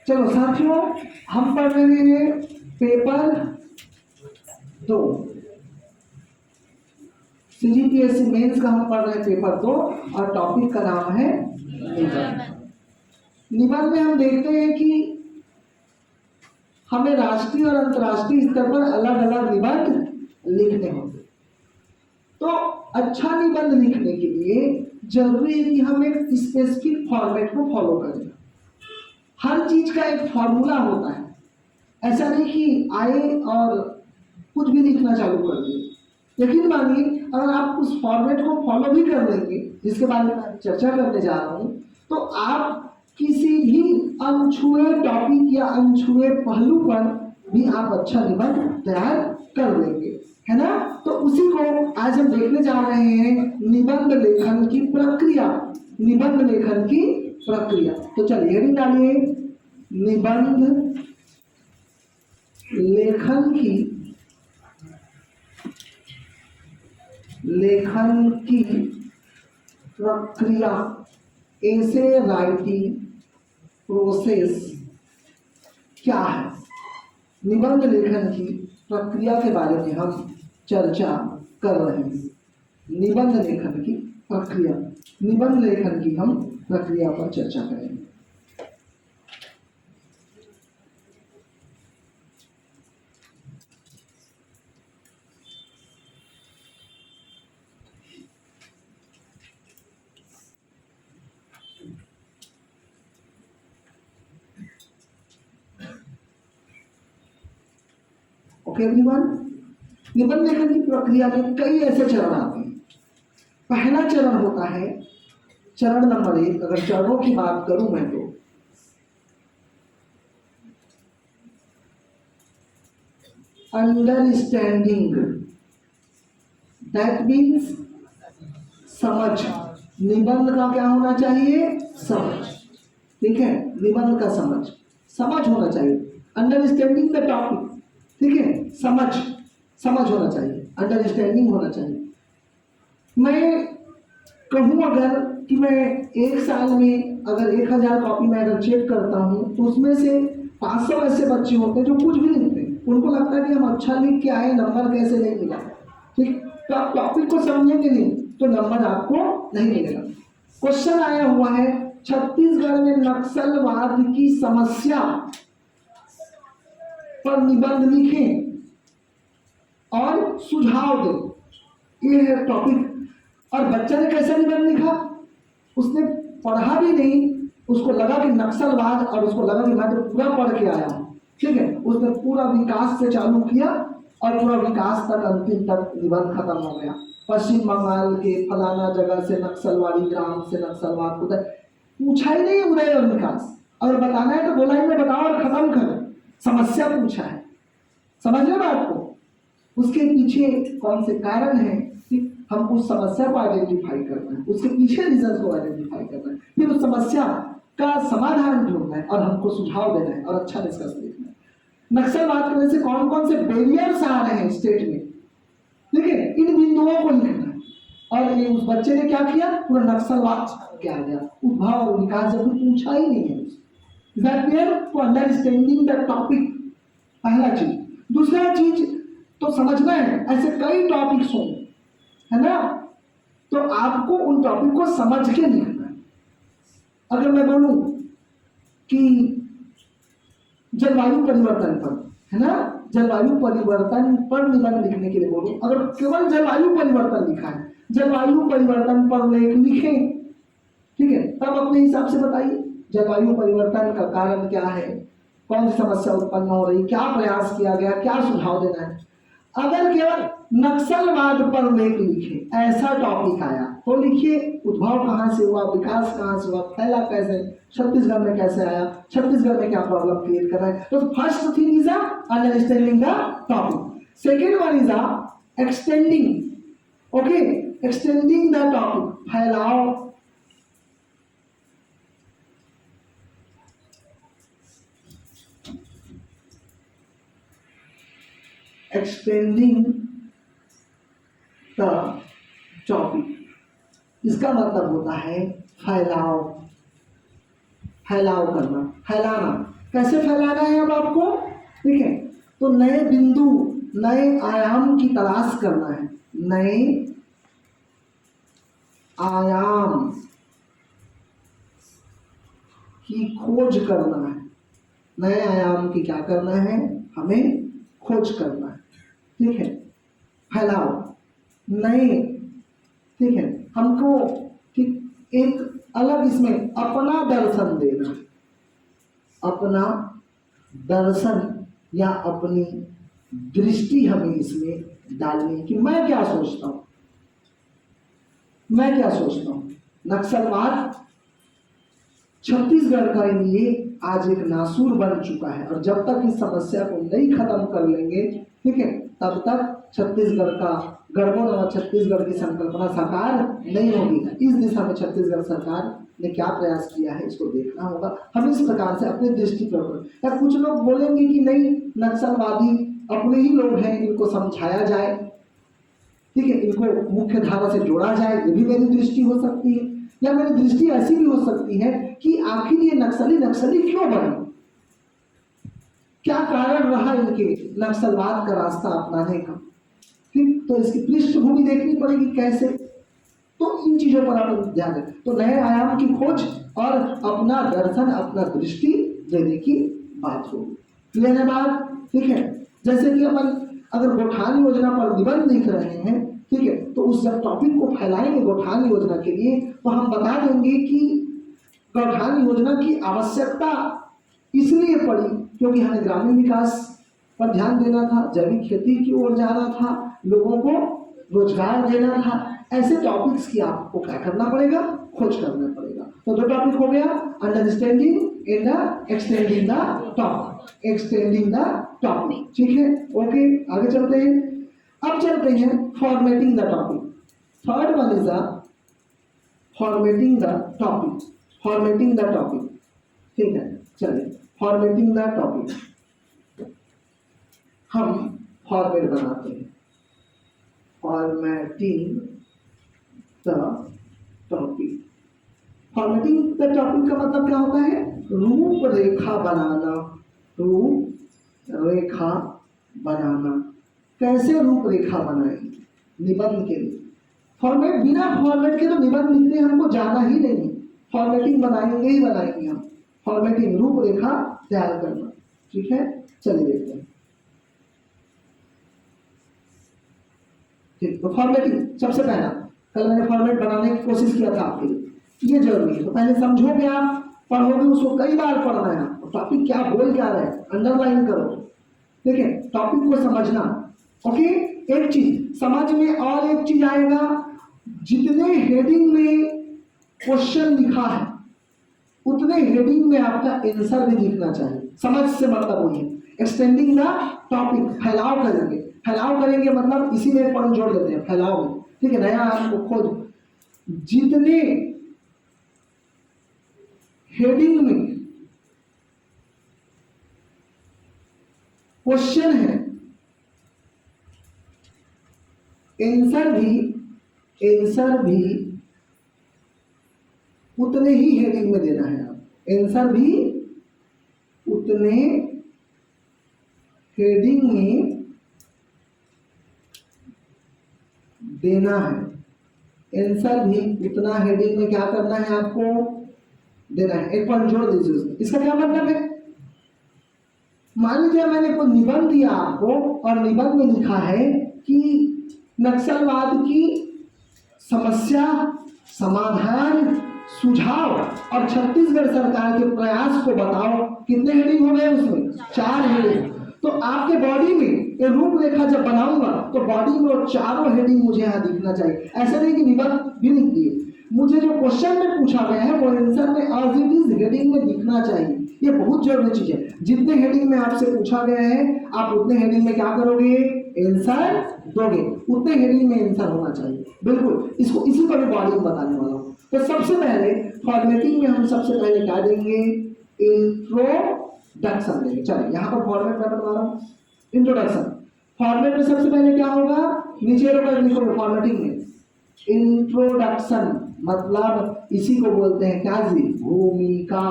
चलो साथियों, हम पढ़ रहे हैं पेपर 2, CGPSC मेंस का हम पढ़ रहे हैं पेपर 2 और टॉपिक का नाम है निबंध। निबंध में हम देखते हैं कि हमें राष्ट्रीय और अंतर्राष्ट्रीय स्तर पर अलग अलग निबंध लिखने होंगे। तो अच्छा निबंध लिखने के लिए जरूरी है कि हम एक स्पेसिफिक फॉर्मेट को फॉलो करें। हर चीज का एक फॉर्मूला होता है, ऐसा नहीं कि आए और कुछ भी लिखना चालू कर दिए। यकीन मानिए, अगर आप उस फॉर्मेट को फॉलो भी कर लेंगे जिसके बारे में मैं चर्चा करने जा रहा हूँ, तो आप किसी भी अनछुए टॉपिक या अनछुए पहलू पर भी आप अच्छा निबंध तैयार कर लेंगे, है ना। तो उसी को आज हम देखने जा रहे हैं, निबंध लेखन की प्रक्रिया। निबंध लेखन की प्रक्रिया। तो चलिए हेडिंग डालिए, निबंध लेखन की प्रक्रिया, ऐसे राइटिंग प्रोसेस क्या है। निबंध लेखन की प्रक्रिया के बारे में हम चर्चा कर रहे हैं। निबंध लेखन की प्रक्रिया, निबंध लेखन की हम प्रक्रिया पर चर्चा करेंगे। ओके एवरीवन, निबंध लेखन की प्रक्रिया में कई ऐसे चरण आते हैं। पहला चरण होता है चरण नंबर 1। अगर चरणों की बात करूं मैं तो अंडरस्टैंडिंग, दैट मीन्स समझ। निबंध का क्या होना चाहिए? समझ। ठीक है, निबंध का समझ होना चाहिए। अंडरस्टैंडिंग द टॉपिक, ठीक है, समझ होना चाहिए, अंडरस्टैंडिंग होना चाहिए। मैं कहूँ अगर कि मैं एक साल में अगर 1000 कॉपी मैं अगर चेक करता हूँ तो उसमें से 500 ऐसे बच्चे होते हैं जो कुछ भी लिखते हैं। उनको लगता है कि हम अच्छा लिख के आए, नंबर कैसे नहीं मिला। ठीक, तो आप टॉपिक को समझेंगे नहीं तो नंबर आपको नहीं मिलेगा। क्वेश्चन आया हुआ है, छत्तीसगढ़ में नक्सलवाद की समस्या पर निबंध लिखें और सुझाव दें। ये है टॉपिक। और बच्चा ने कैसा निबंध लिखा? उसने पढ़ा भी नहीं, उसको लगा कि नक्सलवाद, और उसको लगा कि मैं तो पूरा पढ़ के आया हूँ। ठीक है, उसने पूरा विकास से चालू किया और पूरा विकास तक अंतिम तक निबंध खत्म हो गया। पश्चिम बंगाल के फलाना जगह से नक्सलवादी ग्राम से नक्सलवाद उदय, पूछा ही नहीं उदय और विकास। अगर बताना है तो बोला ही मैं बताओ और खत्म करो। समस्या पूछा है, समझ रहे बात को। उसके पीछे कौन से कारण है, हम उस समस्या को आइडेंटिफाई करना है, उसके पीछे रीजन को आइडेंटिफाई करना है, फिर उस समस्या का समाधान ढूंढना है और हमको सुझाव देना है और अच्छा डिस्कस देखना है। नक्सलवाद करने से कौन कौन से बैरियर्स आ रहे हैं स्टेट में, ठीक है, इन बिंदुओं को लिखना है। और ये उस बच्चे ने क्या किया, पूरा नक्सलवाद क्या गया, उद्भव और विकास जब पूछा ही नहीं है। That way to understanding the topic, पहला चीज। दूसरा चीज तो समझना है, ऐसे कई टॉपिक्स होंगे, है ना, तो आपको उन टॉपिक को समझ के लिखना है। अगर मैं बोलूं कि जलवायु परिवर्तन पर, है ना, जलवायु परिवर्तन पर निबंध लिखने के लिए बोलूं, अगर केवल जलवायु परिवर्तन लिखा है, जलवायु परिवर्तन पर लेख लिखें, ठीक है, तब अपने हिसाब से बताइए जलवायु परिवर्तन का कारण क्या है, कौन सी समस्या उत्पन्न हो रही, क्या प्रयास किया गया, क्या सुझाव देना है। अगर केवल नक्सलवाद पर लेख लिखे, ऐसा टॉपिक आया तो लिखिए उद्भव कहाँ से हुआ, विकास कहाँ से हुआ, फैला कैसे, छत्तीसगढ़ में कैसे आया, छत्तीसगढ़ में क्या प्रॉब्लम क्रिएट कर रहा है। तो first thing is understanding the topic. Second one is extending, okay, extending the topic, फैलाओ। एक्सटेंडिंग द टॉपिक, इसका मतलब होता है फैलाव, फैलाव करना, फैलाना। कैसे फैलाना है अब आपको, ठीक है। तो नए बिंदु, नए आयाम की तलाश करना है, नए आयाम की खोज करना है। नए आयाम की क्या करना है, हमें खोज करना है, ठीक है। फैलाओ नए, ठीक है, हमको ठीक एक अलग इसमें अपना दर्शन देना, अपना दर्शन या अपनी दृष्टि हमें इसमें डालनी कि मैं क्या सोचता हूं, मैं क्या सोचता हूं। नक्सलवाद छत्तीसगढ़ के लिए आज एक नासूर बन चुका है, और जब तक इस समस्या को नहीं खत्म कर लेंगे, ठीक है, तब तक छत्तीसगढ़ का गढ़बो नवा छत्तीसगढ़ की संकल्पना साकार नहीं होगी। इस दिशा में छत्तीसगढ़ सरकार ने क्या प्रयास किया है, इसको देखना होगा। हम इस प्रकार से अपने दृष्टिकोण, या कुछ लोग बोलेंगे कि नहीं नक्सलवादी अपने ही लोग हैं, इनको समझाया जाए, ठीक है, इनको मुख्य धारा से जोड़ा जाए, ये भी मेरी दृष्टि हो सकती है। या मेरी दृष्टि ऐसी भी हो सकती है कि आखिर ये नक्सली क्यों बने, क्या कारण रहा इनके नक्सलवाद का रास्ता अपनाने का, ठीक। तो इसकी पृष्ठभूमि देखनी पड़ेगी कैसे, तो इन चीजों पर आप ध्यान दें। तो नए आयाम की खोज और अपना दर्शन, अपना दृष्टि देने की बात होगी। क्लियर है बात, ठीक है। जैसे कि अपन अगर गौठान योजना पर निबंध लिख रहे हैं, ठीक है, तो उस जब टॉपिक को फैलाएंगे गौठान योजना के लिए, तो हम बता देंगे कि गौठान योजना की आवश्यकता इसलिए पड़ी क्योंकि हमें ग्रामीण विकास पर ध्यान देना था, जैविक खेती की ओर जाना था, लोगों को रोजगार देना था। ऐसे टॉपिक्स की आपको क्या करना पड़ेगा, खोज करना पड़ेगा। तो दो टॉपिक हो गया, understanding and extending the topic, extending the topic, ठीक है। ओके, आगे चलते हैं। अब चलते हैं formatting the topic. Third one is formatting the topic, formatting the topic, ठीक है। चलिए फॉर्मेटिंग द टॉपिक, हम फॉर्मेट बनाते हैं, formatting the topic. Formatting the topic का मतलब क्या होता है, रूपरेखा बनाना, रूपरेखा बनाना। कैसे रूपरेखा बनाएंगे निबंध के लिए, फॉर्मेट, बिना फॉर्मेट के तो निबंध लिखने हमको जाना ही नहीं, फॉर्मेटिंग बनाएंगे ही बनाएंगे हम। फॉर्मेटिंग रूपरेखा तैयार करना, ठीक है। चलिए देखते हैं, ठीक। तो फॉर्मेटिंग सबसे पहला, कल मैंने फॉर्मेट बनाने की कोशिश किया था आपके लिए, ये जरूरी है। तो पहले समझोगे आप, पढ़ोगे, उसको कई बार पढ़ना है आपको, टॉपिक क्या बोल क्या रहे हैं अंडरलाइन करो, ठीक है, टॉपिक को समझना। ओके, एक चीज समझ में, और एक चीज आएगा, जितने हेडिंग में क्वेश्चन लिखा है उतने हेडिंग में आपका आंसर भी लिखना चाहिए। समझ से मतलब वही है, एक्सटेंडिंग द टॉपिक, फैलाव करेंगे, फैलाव करेंगे मतलब इसी में एक पॉइंट जोड़ देते हैं, फैलाव में, ठीक है। नया आपको खोज, जितने हेडिंग में क्वेश्चन है, आंसर भी उतने ही हेडिंग में देना है। आप आंसर भी उतने हेडिंग में देना है, आंसर भी उतना हेडिंग में क्या करना है आपको देना है। एक पॉइंट जोड़ दीजिए उसमें, इसका क्या मतलब है, मान लीजिए मैंने कोई निबंध दिया आपको और निबंध में लिखा है कि नक्सलवाद की समस्या, समाधान, सुझाव और छत्तीसगढ़ सरकार के प्रयास को बताओ। कितने हेडिंग हो गए उसमें, 4 हेडिंग। तो आपके बॉडी में ये रूपरेखा जब बनाऊंगा तो बॉडी में वो चारों हेडिंग मुझे यहाँ दिखना चाहिए। ऐसा नहीं कि निबंध भी लिख दिए, मुझे जो क्वेश्चन में पूछा गया है वो आंसर में एज इट इज हेडिंग में दिखना चाहिए। ये बहुत जरूरी चीज है। जितने हेडिंग में आपसे पूछा गया है आप उतने हेडिंग में क्या करोगे, आंसर दोगे, उतने हेडिंग में आंसर होना चाहिए। बिल्कुल, इसको इसी पर भी बॉडी में बताने वाला हूँ। तो सबसे पहले फॉर्मेटिंग में हम सबसे पहले क्या देंगे, इंट्रोडक्शन देंगे। चलिए यहाँ पर फॉर्मेट मैं बता रहा हूँ, इंट्रोडक्शन। फॉर्मेट में सबसे पहले क्या होगा, नीचे लिखोगे फॉर्मेटिंग में इंट्रोडक्शन, मतलब इसी को बोलते हैं क्या जी, भूमिका।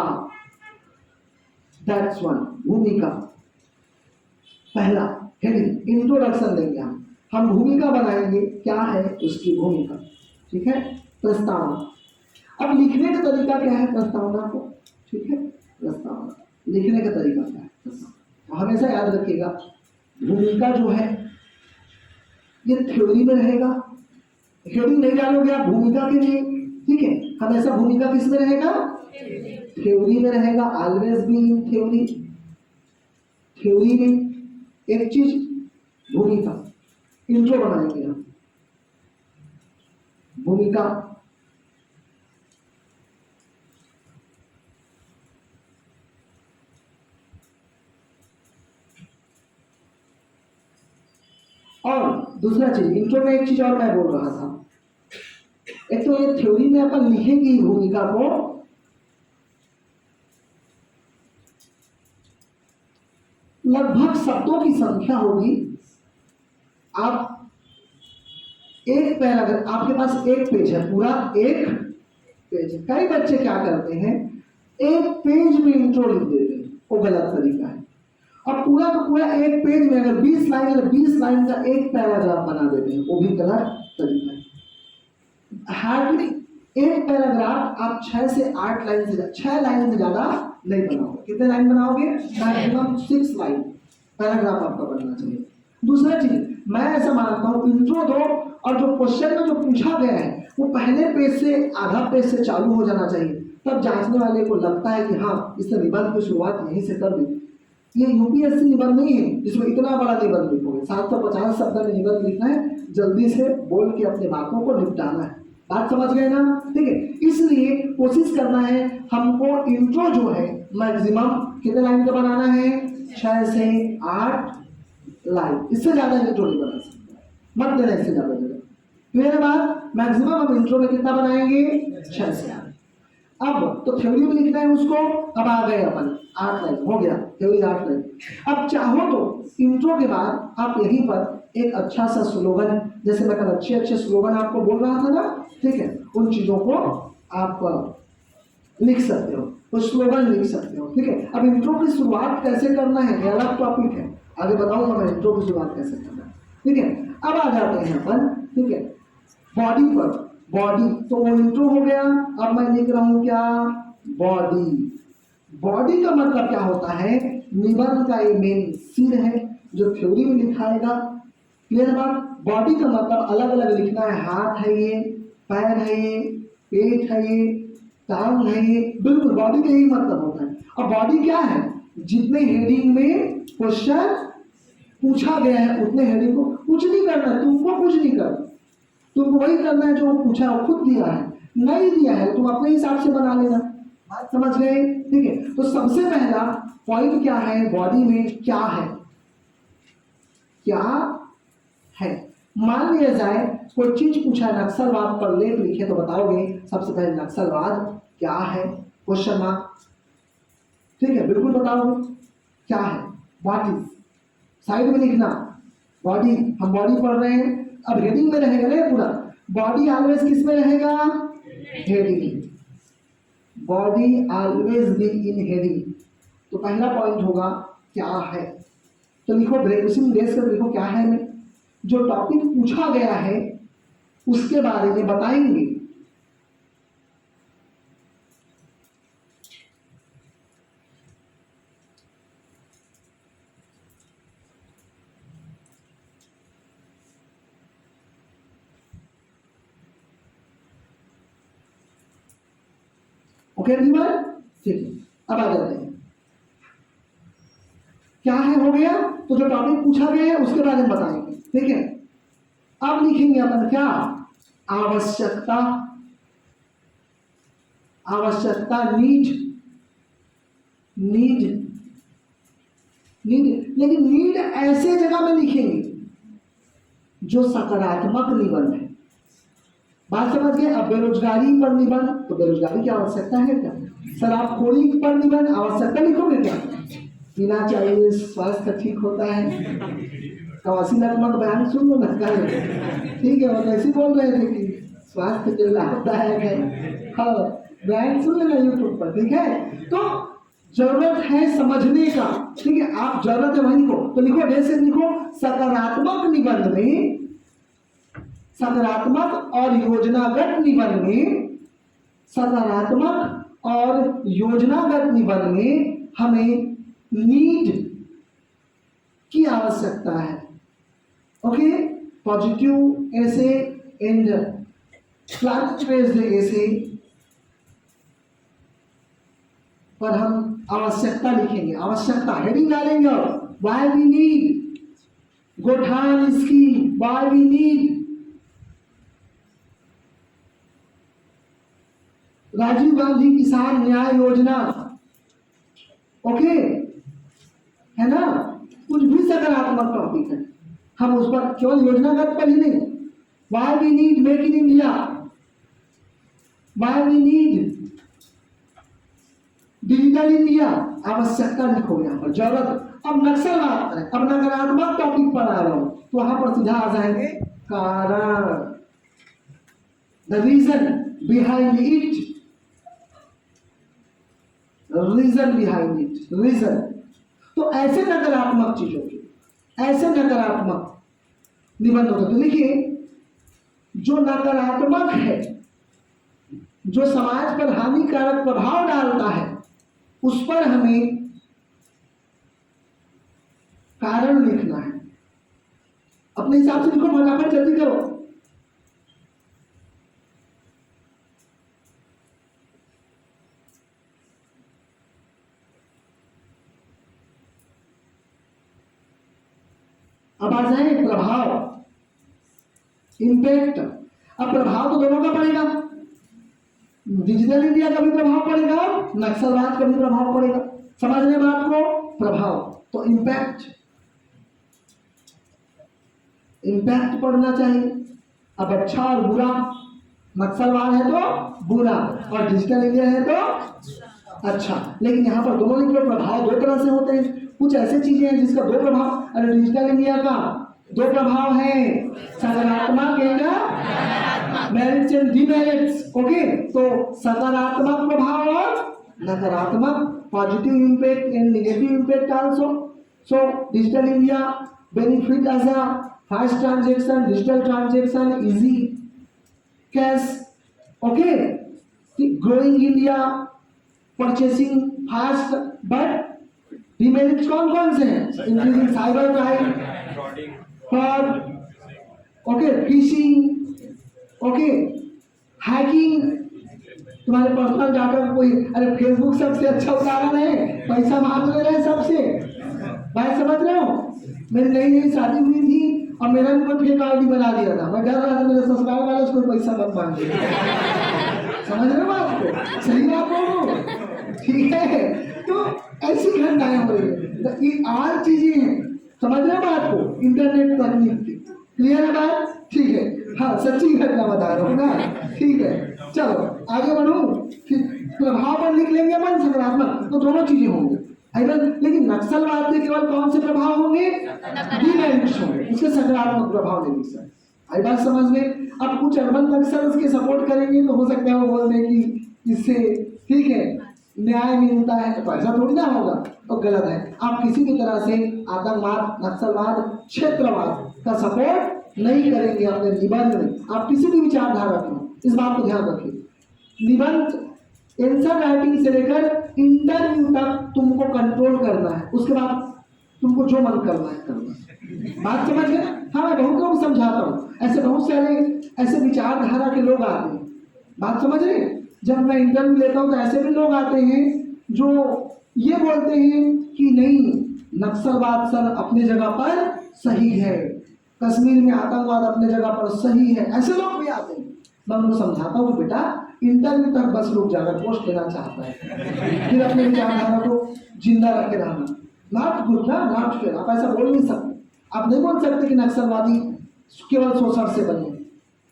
दैट्स वन, भूमिका। पहला हेडिंग, इंट्रोडक्शन देंगे हम भूमिका बनाएंगे, क्या है उसकी भूमिका, ठीक है। प्रस्तावना। अब लिखने का तरीका क्या है प्रस्तावना को, ठीक है। प्रस्तावना लिखने का तरीका क्या है, प्रस्तावना हमेशा याद रखिएगा। भूमिका जो है ये थ्योरी में रहेगा, हेडिंग नहीं डालोगे आप भूमिका के लिए, ठीक है। हमेशा भूमिका किस में रहेगा, थ्योरी में रहेगा, always be in theory. Theory में एक चीज भूमिका, इंट्रो बनाएंगे हम, भूमिका। और दूसरा चीज, इंट्रो में एक चीज और मैं बोल रहा था, एक तो ये थ्योरी में अपन लिखेंगे भूमिका को, लगभग शब्दों की संख्या होगी। आप एक पैराग्राफ, आपके पास एक पेज है, पूरा एक पेज है। कई बच्चे क्या करते हैं, एक पेज में इंट्रो लिख देते हैं, वो गलत तरीका है। अब पूरा का पूरा एक पेज में अगर 20 लाइन या 20 लाइन का एक पैराग्राफ बना देते हैं, वो भी गलत तरीका है। हार्डली एक पैराग्राफ आप 6 से 8 लाइन से 6 लाइन से ज्यादा नहीं बनाओगे। कितने लाइन बनाओगे, मैक्सिमम 6 लाइन पैराग्राफ आपका बनना चाहिए। दूसरा चीज, मैं ऐसा मानता हूँ इंट्रो दो और जो क्वेश्चन में जो पूछा गया है वो पहले पेज से आधा पेज से चालू हो जाना चाहिए, तब जांचने वाले को लगता है कि हाँ इसने निबंध की शुरुआत यहीं से कर दी। ये यूपीएससी निबंध नहीं है जिसमें इतना बड़ा निबंध लिखोगे, 750 शब्द में निबंध लिखना है, जल्दी से बोल के अपने बातों को निपटाना है। बात समझ गए ना, ठीक है। इसलिए कोशिश करना है हमको इंट्रो जो है मैक्सिमम कितने लाइन का बनाना है, 6 से 8 लाइन, इससे ज्यादा इंट्रो नहीं बना सकता, मत देना इससे ज्यादा जगह। क्लियर बात, मैक्सिमम हम इंट्रो में कितना बनाएंगे, 6 से 8। अब तो थ्योरी में लिखना है उसको, अब आ गए अपन 8 लाइन, हो गया थ्योरी 8 लाइन। अब चाहो तो इंट्रो के बाद आप यहीं पर एक अच्छा सा स्लोगन, जैसे मैं कल अच्छे स्लोगन आपको बोल रहा था ना, ठीक है, उन चीजों को आप लिख सकते हो, तो स्लोगन लिख सकते हो, ठीक है। अब इंट्रो की शुरुआत कैसे करना है ये अलग टॉपिक है, आगे बताऊंगा मैं इंट्रो की शुरुआत कैसे करना है, ठीक है। अब आ जाते हैं अपन, ठीक है, बॉडी पर। बॉडी तो वो इंट्रो हो गया, अब मैं लिख रहा हूं क्या, बॉडी। बॉडी का मतलब क्या होता है, निबंध का ये मेन सिर है जो थ्योरी में लिखाएगा। क्लियर बात, बॉडी का मतलब अलग अलग लिखना है, हाथ है ये, पैर है ये, पेट है ये, टांग है ये, बिल्कुल बॉडी का यही मतलब होता है। अब बॉडी क्या है, जितने हेडिंग में क्वेश्चन पूछा गया है उतने हेडिंग को, कुछ नहीं करना है तुमको, कुछ नहीं करना, तुमको वही करना है जो पूछा है, खुद दिया है, नहीं दिया है तुम अपने हिसाब से बना लेना। बात समझ गए, ठीक है। तो सबसे पहला पॉइंट क्या है, बॉडी में क्या है, क्या है। मान लिया जाए कोई चीज पूछा है, नक्सलवाद पर लेख लिखे तो बताओगे सबसे पहले नक्सलवाद क्या है, क्वेश्चन मार्क, ठीक है, बिल्कुल बताओगे क्या है, व्हाट इज। साइड में लिखना बॉडी, हम बॉडी पढ़ रहे हैं, अब हेडिंग में रहेगा ना पूरा, बॉडी ऑलवेज किस में रहेगा, heading, body always be in heading. तो पहला पॉइंट होगा क्या है, तो लिखो उसी में बेस कर लिखो क्या है, में जो टॉपिक पूछा गया है उसके बारे में बताएंगे। ओके रिवर, ठीक है। अब आ जाते हैं क्या है, हो गया, तो जो टॉपिक पूछा गया है उसके बारे में बताएंगे, ठीक है। अब लिखेंगे अपन क्या, आवश्यकता। आवश्यकता, नीड, नीड, नीड, लेकिन नीड ऐसे जगह में लिखेंगे जो सकारात्मक निबंध है। बात समझ गए। अब बेरोजगारी पर निबंध, तो बेरोजगारी की आवश्यकता है क्या, शराबखोरी पर निबंध, आवश्यकता लिखोगे क्या, पीना चाहिए स्वास्थ्य ठीक होता है, कवासी नकमक बयान सुन लो ना कल, ठीक है, वो ऐसे बोल रहे थे कि स्वास्थ्य के लाभदायक है, हाँ बयान सुन लेना यूट्यूब पर, ठीक है। तो जरूरत है समझने का। ठीक है, आप जरूरत है वही लिखो, तो लिखो ढेर से लिखो, सकारात्मक निबंध में, सकारात्मक और योजनागत निबंध में, सकारात्मक और योजनागत निबंध में हमें नीड की आवश्यकता है। ओके, पॉजिटिव ऐसे एंड फ्लैट बेस्ड ऐसे पर हम आवश्यकता लिखेंगे, आवश्यकता हेडिंग डालेंगे, और why we need Gothan scheme, why we need Rajiv Gandhi Kisan Nyay योजना। ओके, है ना, कुछ भी सकारात्मक टॉपिक है, हम उस पर केवल योजनागत पर ही नहीं, why we need make in India, why we need digital India, आवश्यकता लिखो यहाँ पर, जरूरत। अब नक्सलवाद करें, अब नकारात्मक टॉपिक पर आ रहा हूं, तो वहां पर सीधा आ जाएंगे कारण, the reason behind it, reason behind it, reason. तो ऐसे नकारात्मक चीजों की, ऐसे नकारात्मक निबंध होते, तो देखिए जो नकारात्मक है, जो समाज पर हानिकारक प्रभाव डालता है, उस पर हमें कारण लिखना है। अपने हिसाब से लिखो, फटाफट जल्दी करो। अब आ जाए प्रभाव, इंपैक्ट। अब प्रभाव तो दोनों का पड़ेगा, डिजिटल इंडिया का भी प्रभाव पड़ेगा, नक्सलवाद का भी प्रभाव पड़ेगा। समझ रहे बात को, प्रभाव तो इंपैक्ट, इंपैक्ट पढ़ना चाहिए। अब अच्छा और बुरा, नक्सलवाद है तो बुरा और डिजिटल इंडिया है तो अच्छा, लेकिन यहाँ पर दोनों लिख लो। प्रभाव दो तरह से होते हैं, कुछ ऐसी चीजें हैं जिसका दो प्रभाव, अरे डिजिटल इंडिया का दो प्रभाव है, सकारात्मक and merits and demerits. Okay, तो सकारात्मक प्रभाव और नकारात्मक, positive impact and negative impact also. So digital India benefit as a fast transaction, digital transaction, easy cash. Okay, growing India, purchasing fast, but demerits कौन कौन से हैं? Increasing cyber crime, fraud, okay, phishing, okay, hacking, तुम्हारे personal data कोई, अरे Facebook सबसे अच्छा उदाहरण है, पैसा मांग ले रहे हैं सबसे, भाई समझ रहे हो। मेरी नई नई शादी हुई थी और मेरा भी कोई फेक आईडी बना दिया था, मैं डर रहा था मेरे ससुराल वाले उसको पैसा मत मांगे। समझ रहे हो बात को, सही बात बोलो, ठीक है। तो ऐसी घटनाएं हो रही है, तो ये आर चीजें हैं, समझ रहे हो बात को, इंटरनेट तकनीक की। क्लियर है बात, ठीक है, हाँ सच्ची घटना बता रहा हूँ ना, ठीक है। चलो आगे बढ़ो, फिर प्रभाव पर लिख लेंगे अपन सकारात्मक, तो दोनों चीजें होंगी। लेकिन नक्सलवाद में केवल कौन से प्रभाव होंगे? डिमेरिट्स होंगे, उसके सकारात्मक प्रभाव नहीं सर। आई बात समझ में। अब कुछ अर्बन नक्सल उसके सपोर्ट करेंगे तो हो सकता है वो बोल दें कि इससे ठीक है न्याय मिलता है, तो ऐसा थोड़ी ना होगा, तो गलत है। आप किसी भी तरह से आतंकवाद, नक्सलवाद, क्षेत्रवाद का सपोर्ट नहीं करेंगे अपने निबंध में, आप किसी भी विचारधारा को, इस बात को ध्यान रखिए। निबंध आंसर राइटिंग से लेकर इंटरव्यू तक तुमको कंट्रोल करना है, उसके बाद तुमको जो मन करना है करना। बात समझ गए? हाँ, मैं बहुत लोग समझाता हूँ, ऐसे बहुत सारे ऐसे विचारधारा के लोग आते हैं, बात समझ रहे। जब मैं इंटरव्यू लेता हूँ तो ऐसे भी लोग आते हैं जो ये बोलते हैं कि नहीं, नक्सलवाद सर अपने जगह पर सही है, कश्मीर में आतंकवाद अपने जगह पर सही है, ऐसे लोग भी आते हैं। मैं उनको समझाता हूँ बेटा इंटरव्यू तक बस लोग जाकर पोस्ट लेना चाहता है, फिर अपने विचारधारा को जिंदा रखे रहना, नॉट गुड ना, नॉट फेयर। आप ऐसा बोल नहीं सकते, आप नहीं बोल सकते कि नक्सलवादी केवल शोषण से बने,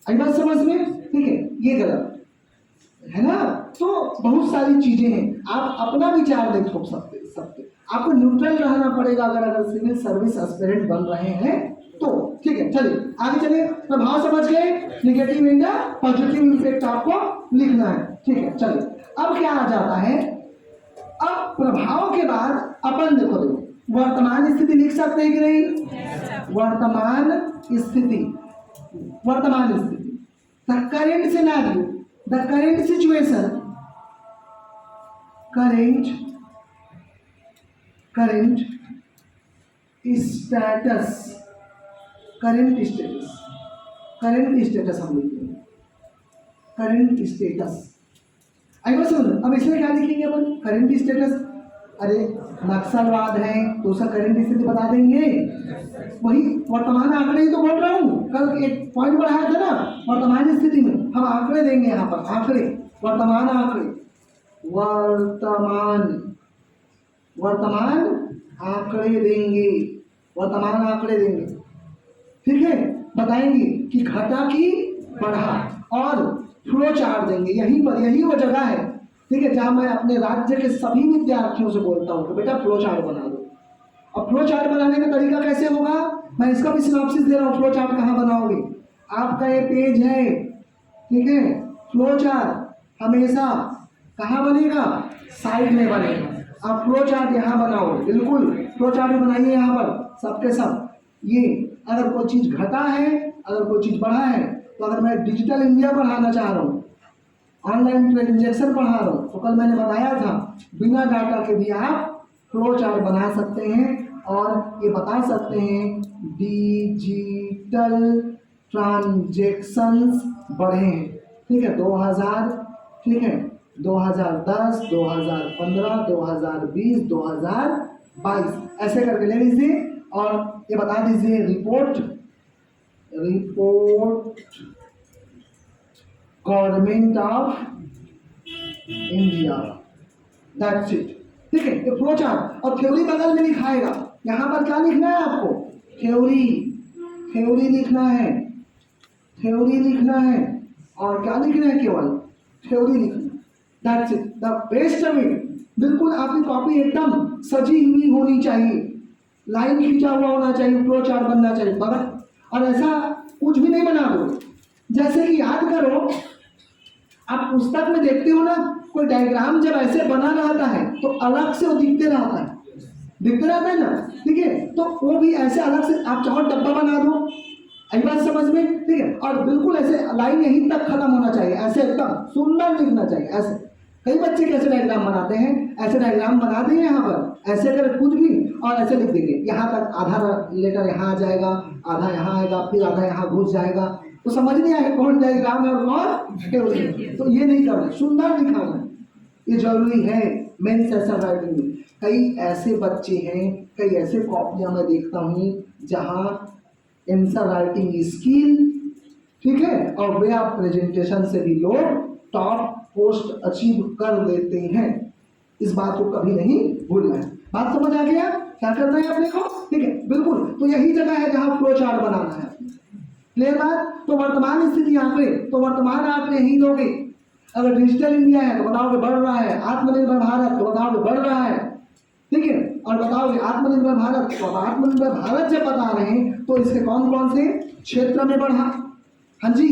आई बात समझ में, ठीक है, ये गलत है ना। तो बहुत सारी चीजें हैं, आप अपना विचार नहीं थोप सकते, आपको न्यूट्रल रहना पड़ेगा अगर सिविल सर्विस एस्पिरेंट बन रहे हैं तो। ठीक है, चलिए आगे चलिए। प्रभाव समझ गए, निगेटिव एंड पॉजिटिव इफेक्ट आपको लिखना है, ठीक है। चलिए अब क्या आ जाता है, अब प्रभाव के बाद अपन देखो वर्तमान स्थिति लिख सकते हैं कि नहीं? वर्तमान स्थिति, वर्तमान स्थिति, the current scenario, the current situation, current status, current status, current status हम लिखते हैं, करेंट स्टेटस। आई बात समझ? अब इसमें क्या लिखेंगे अपन? Current status. अरे नक्सलवाद है तो उसका करेंट स्थिति बता देंगे, वही वर्तमान आंकड़े ही तो बोल रहा हूँ। कल एक पॉइंट बढ़ाया था ना वर्तमान स्थिति में, हम आंकड़े देंगे यहाँ पर, आंकड़े, वर्तमान आंकड़े, वर्तमान आंकड़े देंगे, वर्तमान आंकड़े देंगे, ठीक है। बताएंगे कि घटा कि बढ़ा, और फ्लो चार्ट देंगे। यहीं पर, यही वो जगह है, ठीक है, जहां मैं अपने राज्य के सभी विद्यार्थियों से बोलता हूँ कि बेटा फ्लो चार्ट बना दो। अब फ्लो चार्ट बनाने का तरीका कैसे होगा, मैं इसका भी सिनॉप्सिस दे रहा हूँ। फ्लो चार्ट कहाँ बनाओगे? आपका ये पेज है, ठीक है, फ्लो चार्ट हमेशा कहाँ बनेगा? साइड में बनेगा। आप फ्लो चार्ट यहाँ बनाओ, बिल्कुल फ्लो चार्ट बनाइए यहाँ पर सबके सब। ये अगर कोई चीज घटा है, अगर कोई चीज बढ़ा है, तो अगर मैं डिजिटल इंडिया पढ़ाना चाह रहा हूँ, ऑनलाइन ट्रांजैक्शन पढ़ा रहा हूँ, तो कल मैंने बताया था बिना डाटा के भी आप फ्लो चार्ट बना सकते हैं और ये बता सकते हैं डिजिटल ट्रांजैक्शंस बढ़े हैं, ठीक है, 2000, ठीक है, 2010, 2015, 2020, 2022 ऐसे करके ले लीजिए और ये बता दीजिए report government of India, that's it, ठीक है। ये फ्लो चार्ट और थ्योरी बगल में लिखाएगा। यहाँ पर क्या लिखना है आपको? थ्योरी लिखना है, थ्योरी लिखना है, और क्या लिखना है? केवल थ्योरी लिखना, that's it, the best of it. बिल्कुल आपकी कॉपी एकदम सजी हुई होनी चाहिए, लाइन खींचा हुआ होना चाहिए, फ्लो चार्ट बनना चाहिए बगल, और ऐसा कुछ भी नहीं बना दो। जैसे कि याद करो, आप पुस्तक में देखते हो ना, कोई डायग्राम जब ऐसे बना रहता है तो अलग से वो दिखते रहता है ना, ठीक है, तो वो भी ऐसे अलग से आप चाहो डब्बा बना दो, आई बात समझ में, ठीक है, और बिल्कुल ऐसे लाइन यहीं तक खत्म होना चाहिए, ऐसे एकदम सुंदर लिखना चाहिए। ऐसे कई बच्चे कैसे डायग्राम बनाते हैं, ऐसे डायग्राम बना देंगे यहाँ पर, ऐसे कर कुछ भी और ऐसे लिख देंगे, यहाँ तक आधा लेटर यहाँ आ जाएगा, आधा यहाँ आएगा, फिर आधा यहाँ घुस जाएगा, तो समझ नहीं आएगा कौन डायग्राम है और कौन। तो ये नहीं करना, सुंदर दिखाना, ये जरूरी है मेंस ऐसा राइटिंग में। कई ऐसे बच्चे हैं, कई ऐसे कॉपियाँ मैं देखता हूँ जहाँ आंसर राइटिंग स्किल, ठीक है, और वे ऑफ प्रेजेंटेशन से भी लोग टॉप पोस्ट अचीव कर लेते हैं। इस बात को कभी नहीं भूलना है। बात समझ आ गया? क्या करना है अपने को, ठीक है, बिल्कुल। तो यही जगह है जहाँ फ्लो चार्ट बनाना है, क्लियर बात? तो वर्तमान स्थिति आंकड़े, तो वर्तमान आंकड़े ही दोगे। अगर डिजिटल इंडिया है तो बताओगे बढ़ रहा है, आत्मनिर्भर भारत तो बताओगे बढ़ रहा है, ठीक है, और बताओगे आत्मनिर्भर भारत, तो आत्मनिर्भर भारत जब बता रहे हैं तो इसके कौन कौन से क्षेत्र में बढ़ा? हाँ जी,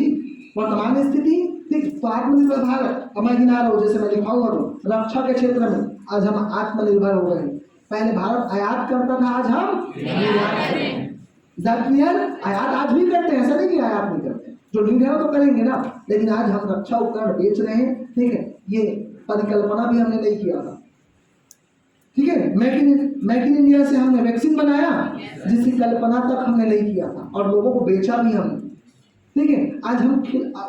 वर्तमान स्थिति, ठीक, तो आत्मनिर्भर भारत, अब मैं गिना रहा हूँ, जैसे मैं लिखाऊंगा तो रक्षा के क्षेत्र में आज हम आत्मनिर्भर हो गए। पहले भारत आयात करता था, आज हम निर्यात करें। आयात आज भी करते हैं, ऐसा नहीं कि आयात नहीं करते, जो नीड है वो तो करेंगे ना, लेकिन आज हम रक्षा उपकरण बेच रहे हैं, ठीक है, ये परिकल्पना भी हमने नहीं किया था, ठीक है। मेक इन इंडिया से हमने वैक्सीन बनाया, जिसकी कल्पना तक हमने नहीं किया था, और लोगों को बेचा भी हमने, ठीक है। आज हम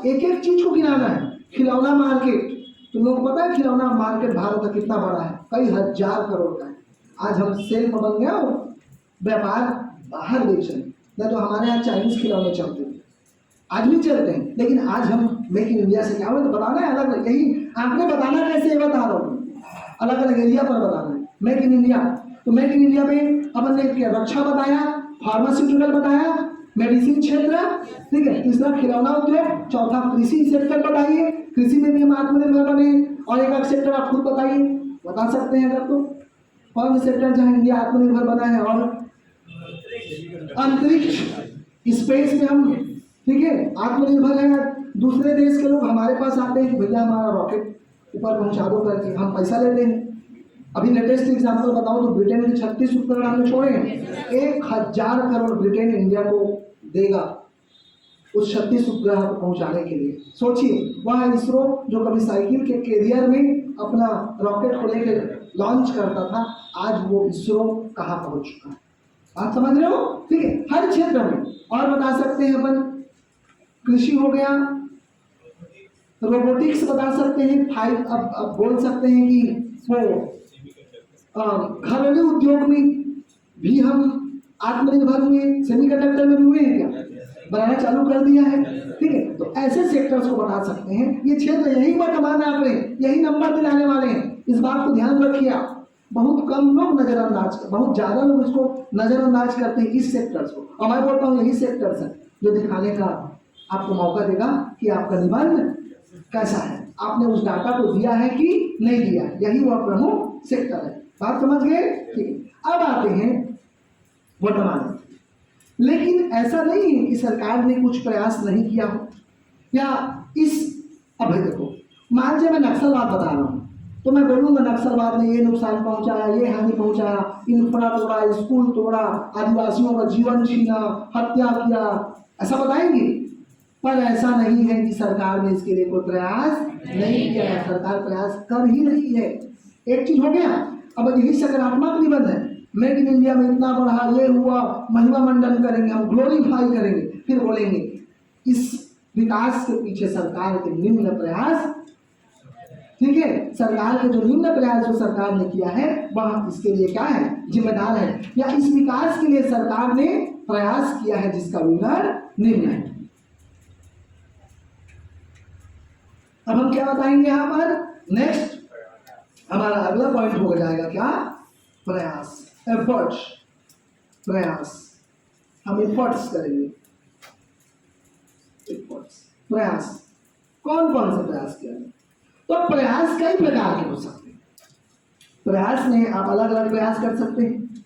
एक एक चीज को गिनाना है। खिलौना मार्केट, तुम लोग पता है खिलौना मार्केट भारत का कितना बड़ा है? कई हजार करोड़ का है। आज हम सेल्फ बन गया और व्यापार बाहर बेच रहे हैं। नहीं तो हमारे यहाँ चाइनीज खिलौने चलते थे, आज भी चलते हैं, लेकिन आज हम मेक इन इंडिया से क्या हो, तो बताना है अलग अलग, यही आपने बताना कैसे बता रहा हूँ, अलग अलग एरिया पर बताना है। मेक इन इंडिया, तो मेक इन इंडिया में अपन ने क्या रक्षा बताया, फार्मास्यूटिकल बताया, मेडिसिन क्षेत्र, ठीक है, तीसरा खिलौना उद्योग, चौथा कृषि सेक्टर बताइए, कृषि में भी हम आत्मनिर्भर बने, और एक सेक्टर आप खुद बताइए, बता सकते हैं अगर तो कौन सा सेक्टर जहाँ इंडिया आत्मनिर्भर बना है? और अंतरिक्ष स्पेस में हम, ठीक है, आत्मनिर्भर है। दूसरे देश के लोग हमारे पास आते हैं कि भैया हमारा रॉकेट ऊपर पहुंचा दो करके, हम पैसा लेते हैं, अभी लेटेस्ट एग्जाम्पल बताओ तो ब्रिटेन के 36 उपग्रह हमने छोड़े हैं। 1000 करोड़ ब्रिटेन इंडिया को देगा उस 36 उपग्रह को पहुंचाने के लिए। सोचिए, वह इसरो जो कभी साइकिल के कैरियर में अपना रॉकेट को लेकर लॉन्च करता था, आज वो इसरो कहाँ पहुंच चुका है। आप समझ रहे हो? ठीक है, हर क्षेत्र में। और बता सकते हैं अपन, कृषि हो गया, रोबोटिक्स बता सकते हैं, अब बोल सकते हैं कि वो घरेलू उद्योग में भी हम आत्मनिर्भर हुए, सेमीकंडक्टर में भी हुए हैं, क्या बनाना चालू कर दिया है। ठीक है, तो ऐसे सेक्टर्स को बता सकते हैं। ये क्षेत्र यही वर्तमान आंकड़े, यही नंबर दिलाने वाले हैं। इस बात को ध्यान रखिए आप। बहुत कम लोग नजरअंदाज, बहुत ज्यादा लोग इसको नजरअंदाज करते हैं इस सेक्टर्स को, और मैं बोलता हूँ यही सेक्टर्स है जो दिखाने का आपको मौका देगा कि आपका निबंध कैसा है, आपने उस डाटा को दिया है कि नहीं दिया। यही वह प्रमुख सेक्टर है। बात समझ गए? ठीक है, अब आते हैं वर्तमान। लेकिन ऐसा नहीं है कि सरकार ने कुछ प्रयास नहीं किया हो, या इस अभी देखो, मान लीजिए मैं नक्सलवाद बता रहा हूँ तो मैं बोलूँगा नक्सलवाद ने ये नुकसान पहुंचाया, ये हानि पहुंचाया, इंफ्रा तोड़ा, स्कूल तोड़ा, आदिवासियों का जीवन छीना, हत्या किया, ऐसा बताएंगे। पर ऐसा नहीं है कि सरकार ने इसके लिए कोई प्रयास नहीं किया है। सरकार प्रयास कर ही रही है। एक चीज हो गया। अब यही सकारात्मक निबंध है, मेक इन इंडिया में इतना बढ़ा, ये हुआ, महिमा मंडन करेंगे, हम ग्लोरीफाई करेंगे, फिर बोलेंगे इस विकास के पीछे सरकार के निम्न प्रयास। ठीक है, सरकार के जो निम्न प्रयास जो सरकार ने किया है वह इसके लिए क्या है, जिम्मेदार है, या इस विकास के लिए सरकार ने प्रयास किया है जिसका विवरण निम्न है। अब हम क्या बताएंगे यहाँ पर, नेक्स्ट हमारा अगला पॉइंट हो जाएगा क्या, प्रयास, एफर्ट्स। प्रयास, हम एफर्ट्स करेंगे। एफर्ट्स, प्रयास, कौन कौन से प्रयास किया है? तो प्रयास कई प्रकार के हो सकते हैं। प्रयास में आप अलग अलग प्रयास कर सकते हैं।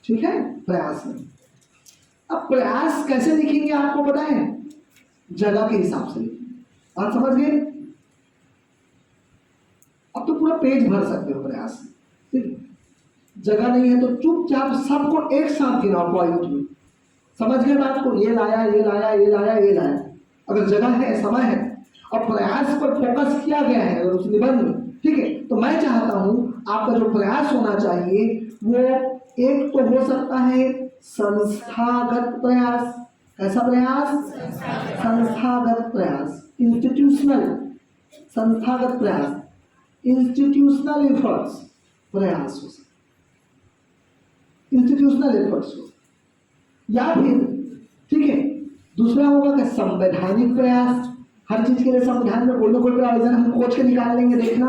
ठीक है, प्रयास में अब प्रयास कैसे लिखेंगे आपको पता है, जगह के हिसाब से लिखेंगे। आप समझ गए? अब तो पूरा पेज भर सकते हो प्रयास। ठीक, जगह नहीं है तो चुपचाप सबको एक साथ गिनाओ पॉइंट में। समझ गए बात को, ये लाया, ये लाया, ये लाया, ये लाया। अगर जगह है, समय है और प्रयास पर फोकस किया गया है अगर उस निबंध में, ठीक है, तो मैं चाहता हूं आपका जो प्रयास होना चाहिए वो एक तो हो सकता है संस्थागत प्रयास। कैसा प्रयास? संस्थागत प्रयास, इंस्टीट्यूशनल, संस्थागत प्रयास, इंस्टीट्यूशनल एफर्ट्स प्रयास हो सकता, इंस्टीट्यूशनल एफर्ट्स हो, या फिर ठीक है दूसरा होगा कि संवैधानिक प्रयास। हर चीज के लिए संविधान में कोई ना कोई प्रावधान हम खोज के निकाल लेंगे, देखना।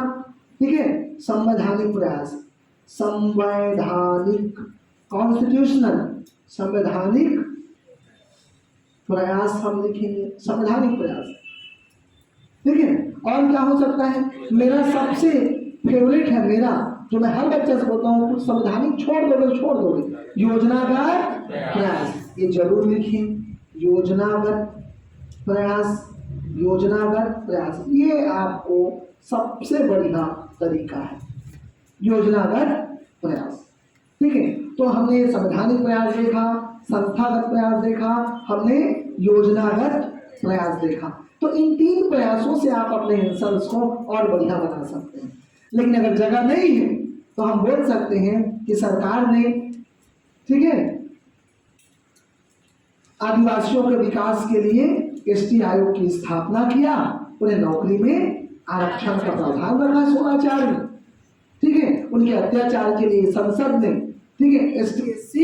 ठीक है, संवैधानिक प्रयास, संवैधानिक, कॉन्स्टिट्यूशनल, संवैधानिक प्रयास हम लिखेंगे, संवैधानिक प्रयास। ठीक है, और क्या हो सकता है, मेरा सबसे फेवरेट है, मेरा जो मैं हर बच्चे से बोलता हूँ, कुछ संवैधानिक छोड़ दोगे, योजनागत प्रयास। ये जरूर लिखें, योजनागत प्रयास, योजनागत प्रयास, ये आपको सबसे बढ़िया तरीका है, योजनागत प्रयास। ठीक है, तो हमने संवैधानिक प्रयास देखा, संस्थागत प्रयास देखा, हमने योजनागत प्रयास देखा। तो इन तीन प्रयासों से आप अपने आंसर्स को और बढ़िया बना सकते हैं। लेकिन अगर जगह नहीं है तो हम बोल सकते हैं कि सरकार ने, ठीक है, आदिवासियों के विकास के लिए एसटी आयोग की स्थापना किया, उन्हें नौकरी में आरक्षण का प्रावधान रखा 16 में। ठीक है, उनके अत्याचार के लिए संसद ने, ठीक है, एसटी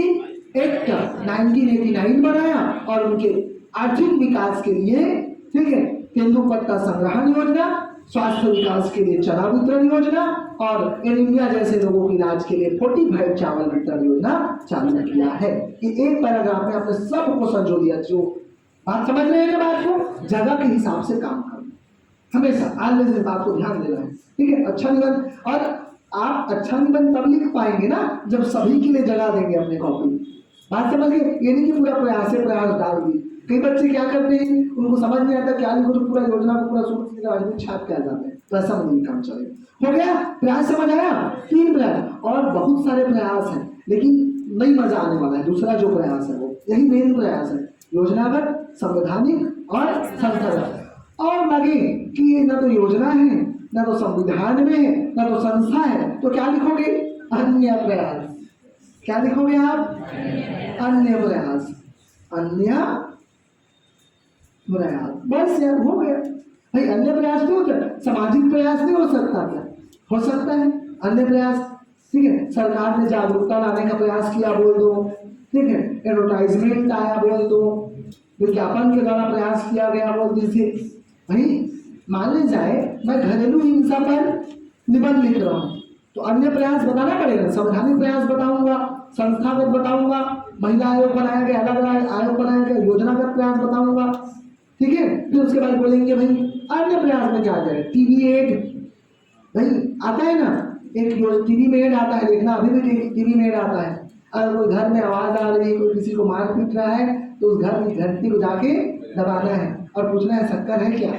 एक्ट 1989 बनाया, और उनके आर्थिक विकास के लिए, ठीक है, तेंदुपत्ता संग्रहण योजना, स्वास्थ्य विकास के लिए चना वितरण योजना, और एनीमिया जैसे रोगों के इलाज के लिए 45 चावल वितरण योजना चालू किया है। ये एक पैराग्राफ में आपने सबको संजो दिया। जो बात समझ रहे हैं, बात को जगह के हिसाब से काम करना, हमेशा आज से बात को ध्यान देना है। ठीक है, अच्छा निबंध, और आप अच्छा निबंध तब लिख पाएंगे ना जब सभी के लिए जगह देंगे अपने कॉपी में। बात समझ गए? ये नहीं कि पूरा प्रयास डाल दी, कई बच्चे क्या करते हैं, उनको समझ नहीं आता क्या लिखो, तो पूरा योजना को पूरा सूत्र छाप के आ जाते हैं, तो ऐसा नहीं काम चले। हो गया प्रयास, समझ आया? 3 प्रयास और बहुत सारे प्रयास हैं, लेकिन नहीं मजा आने वाला है। दूसरा जो प्रयास है वो यही मेन प्रयास है, योजनाबद्ध, संवैधानिक और संस्थागत। और लगे कि ये न तो योजना है, न तो संविधान में है, न तो संस्था है, तो क्या लिखोगे? अन्य प्रयास। क्या लिखोगे आप? अन्य प्रयास। अन्य प्रयास, बस यार हो गया भाई। अन्य प्रयास नहीं होता, सामाजिक प्रयास नहीं हो सकता क्या? हो सकता है अन्य प्रयास, ठीक है। सरकार ने जागरूकता लाने का प्रयास किया, बोल दो, ठीक है। एडवर्टाइजमेंट आया, बोल दो। विज्ञापन के द्वारा प्रयास किया गया, बोल दीजिए भाई। मान ली जाए मैं घरेलू हिंसा पर निबंध लिख रहा हूँ, तो अन्य प्रयास बताना पड़ेगा। संवैधानिक प्रयास बताऊंगा, संस्थागत बताऊंगा, महिला आयोग बनाया गया, अलग अलग आयोग बनाया गया, योजनागत प्रयास बताऊंगा, ठीक है। फिर उसके बाद बोलेंगे भाई अन्य प्रयास में क्या आ जाए? टीवी एड भाई आता है ना, एक टीवी में एड आता है, देखना अभी भी टीवी में एड आता है। अगर कोई घर में आवाज आ रही है, कोई किसी को मार पीट रहा है, तो उस घर की घंटी को जाके दबाना है और पूछना है शक्कर है क्या?